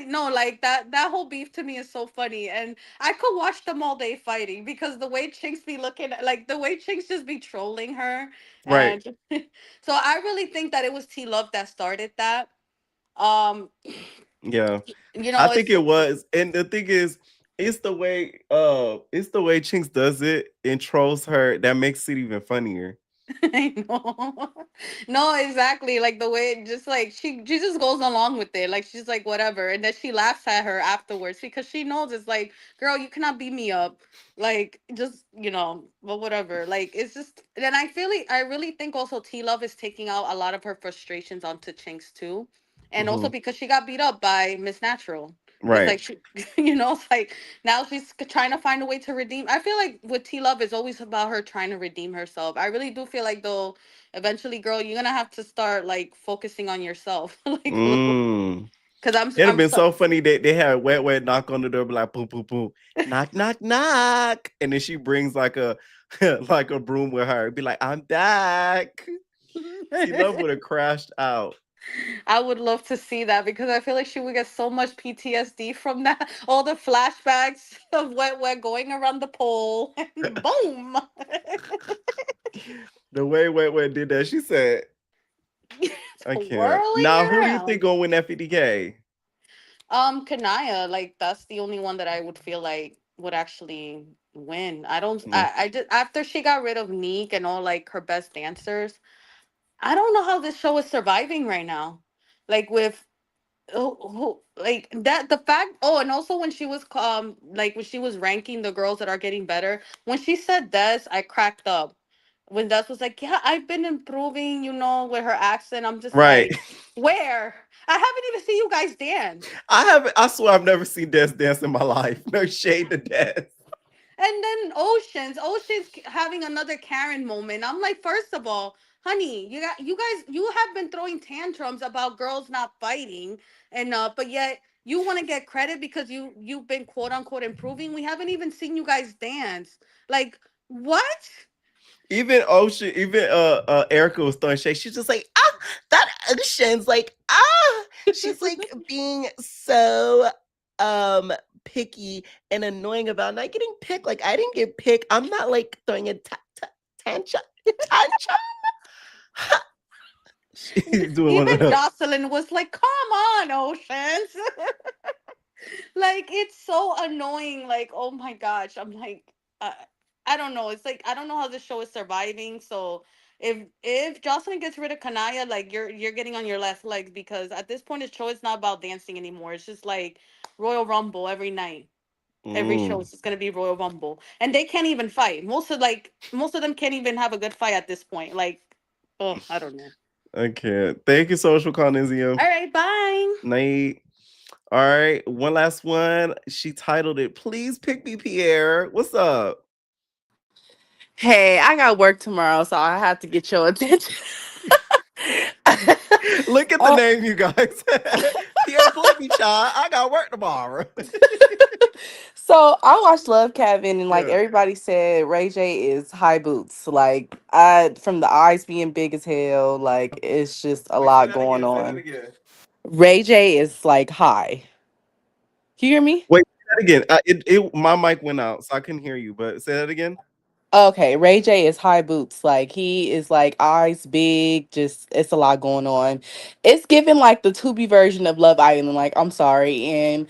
no, like that whole beef to me is so funny, and I could watch them all day fighting because the way Chinks be looking at, like the way Chinks just be trolling her, Right. and so I really think that it was T Love that started that. Um, Yeah. I think it's it was. And the thing is, it's the way Chinks does it and trolls her that makes it even funnier. I know. No, exactly. Like the way just like she just goes along with it. Like she's like whatever. And then she laughs at her afterwards because she knows it's like, girl, you cannot beat me up. Like just, but whatever. Like it's just and I really think also T Love is taking out a lot of her frustrations onto Chinks too. And also Hmm. because she got beat up by Miss Natural. It's Right. like she, it's like now she's trying to find a way to redeem. I feel like with T Love, it's always about her trying to redeem herself. I really do feel like though, eventually, girl, you're gonna have to start like focusing on yourself, like a little, Mm. because It'd have I'm been so. so funny that they had wet knock on the door, be like boom, boom, boom, knock, knock, knock. And then she brings like a like a broom with her. Be like, I'm back. T Love would have crashed out. I would love to see that because I feel like she would get so much PTSD from that. All the flashbacks of wet going around the pole and boom. The way wet did that, she said, I can't. Whirling Now, who do you think around. gonna win that 50K? Kanaya, like that's the only one that I would feel like would actually win. Mm. I just after she got rid of Neek and all like her best dancers, I don't know how this show is surviving right now. Like with like that the fact and also when she was like when she was ranking the girls that are getting better, when she said this, I cracked up when Dust was like, "Yeah, I've been improving," with her accent. I'm just Right. like, where? I haven't even seen you guys dance. I swear I've never seen Des dance in my life. No shade to Des. And then Ocean's having another Karen moment. I'm like, first of all, honey, you have been throwing tantrums about girls not fighting, and but yet you want to get credit because you've been quote unquote improving. We haven't even seen you guys dance. Like, what? Even Erica was throwing shade. She's just like, that Ocean's like, she's like being so picky and annoying about not getting picked. Like, I didn't get picked. I'm not like throwing a tantrum. She's doing one of Even those. Joseline was like, come on, Oceans. Like, it's so annoying. Like, oh my gosh. I'm like, I don't know. It's like, I don't know how this show is surviving. So if Jocelyn gets rid of Kanaya, like, you're getting on your last legs, because at this point the show is not about dancing anymore. It's just like Royal Rumble every night. Every show is just gonna be Royal Rumble. And they can't even fight. Most of them can't even have a good fight at this point. Like, oh, I don't know. I can't. Thank you so much for calling in, Zio. All right, bye. Night. All right, one last one. She titled it, Please Pick Me, Pierre. What's up? Hey, I got work tomorrow, so I have to get your attention. Look at the name, you guys. Pierre, play me, child. I got work tomorrow. So I watched Love Cabin, and like Yeah. everybody said, Ray J is high boots. Like, I from the eyes being big as hell, like it's just a Wait, say lot that going again. Say that on. again. Ray J is like high. Can you hear me? Wait, say that again. My mic went out, so I couldn't hear you. But say that again. Okay, Ray J is high boots. Like he is like eyes big, just it's a lot going on. It's given like the Tubi version of Love Island. Like, I'm sorry. And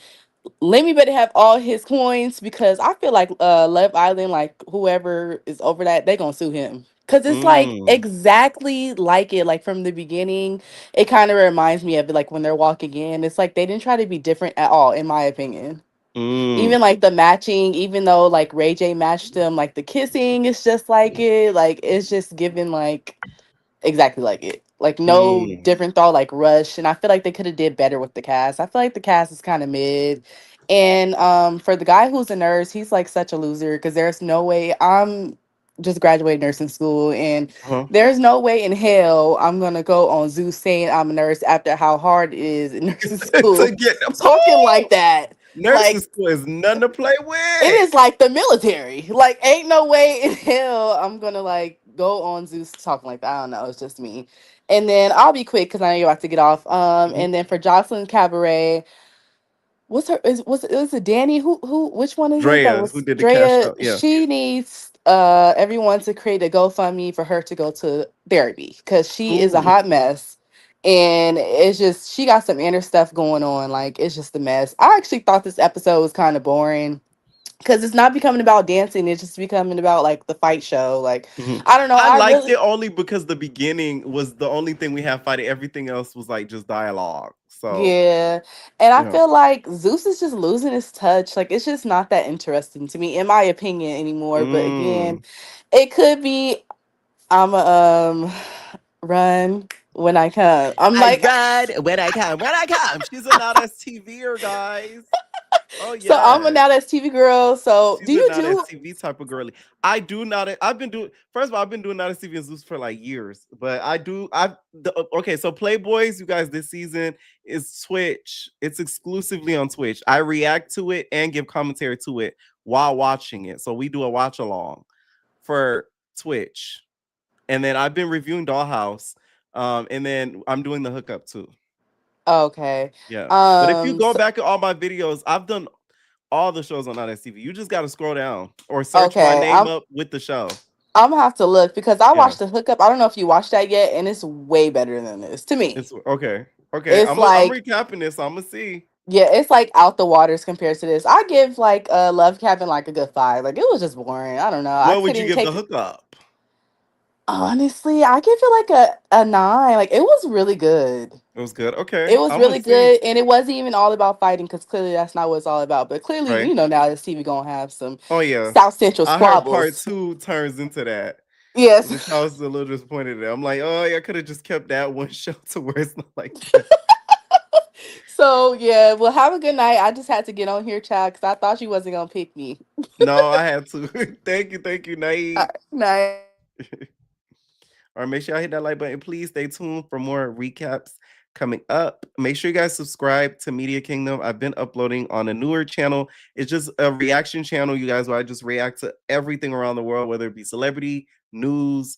Lemmy better have all his coins, because I feel like Love Island, like whoever is over that, they gonna sue him. Cause it's like Mm, exactly like it, like from the beginning. It kind of reminds me of it, like when they're walking in. It's like they didn't try to be different at all, in my opinion. mm, Even like the matching, even though like Ray J matched them, like the kissing is just like it. Like it's just given like exactly like it. Like no mm. different thought, like Rush. And I feel like they could have did better with the cast. I feel like the cast is kind of mid. And for the guy who's a nurse, he's like such a loser, because there's no way I'm just graduated nursing school, and Huh? there's no way in hell I'm gonna go on Zeus saying I'm a nurse after how hard it is in nursing To school. get Talking like that. nursing Like school is nothing to play it with. is like the military. Like, ain't no way in hell I'm gonna like go on Zeus talking like that. I don't know. It's just me. And then I'll be quick because I know you're about to get off. Mhm. And then for Jocelyn Cabaret, what's her is it Danny? Who which one is it? That Drea, who was did the cash Drea. out? Yeah. She needs everyone to create a GoFundMe for her to go to therapy, because she is a Ooh. hot mess. And it's just she got some inner stuff going on. Like, it's just a mess. I actually thought this episode was kind of boring, because it's not becoming about dancing, it's just becoming about like the fight show. Like, Mhm. I don't know, I I liked really, it only because the beginning was the only thing we had fighting. Everything else was like just dialogue. So yeah. And I yeah. feel like Zeus is just losing his touch. Like, it's just not that interesting to me, in my opinion, anymore. But again, Mm. it could be I'm a run when I come. I'm I like, ride when I come. When I come. She's a not STVer, guys. Oh so I'm a yes. now that's TV girl. So do She's a you not do TV type of girly. I do not. I've been doing. First of all, I've been doing not TV and Zeus for like years. But I do. Okay. So Playboys, you guys, this season is Twitch. It's exclusively on Twitch. I react to it and give commentary to it while watching it. So we do a watch along for Twitch, and then I've been reviewing Dollhouse, and then I'm doing the hookup too. okay? Yeah. But if you go So, back at all my videos, I've done all the shows on ISTV. You just got to scroll down or search my okay, name up with the show. I'm gonna have to look, because I Yeah. watched the hookup. I don't know if you watched that yet, and it's way better than this to me. It's okay. Okay. It's I'm like, recapping this. I'm gonna see. yeah, it's like out the waters compared to this. I give like Love Cabin like a good 5. Like, it was just boring. I don't know. I What would couldn't you even give the take it. hookup? Honestly, I give it like a 9. Like, it was really good. It was good. Okay. It was I'm gonna really see. good, and it wasn't even all about fighting, because clearly that's not what it's all about. But clearly, Right. now this TV gonna have some Oh yeah. South Central I heard part squabbles. 2 turns into that. Yes. Which I was a little disappointed in. I'm like, oh, yeah, I could have just kept that one show to where it's not like this. So yeah, well, have a good night. I just had to get on here, child, because I thought you wasn't gonna pick me. No, I had to. Thank you, Night. Night. All right, make sure y'all hit that like button. Please stay tuned for more recaps coming up. Make sure you guys subscribe to Media Kingdom. I've been uploading on a newer channel. It's just a reaction channel, you guys, where I just react to everything around the world, whether it be celebrity, news,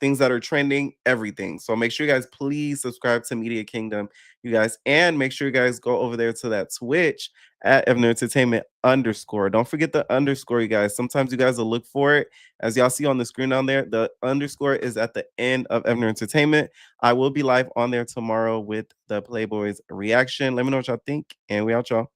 things that are trending, everything. So make sure you guys please subscribe to Media Kingdom, you guys, and make sure you guys go over there to that Twitch at Evan Entertainment _. Don't forget the underscore, you guys. Sometimes you guys will look for it. As y'all see on the screen down there, the underscore is at the end of Evan Entertainment. I will be live on there tomorrow with the Playboys reaction. Let me know what y'all think, and we out, y'all.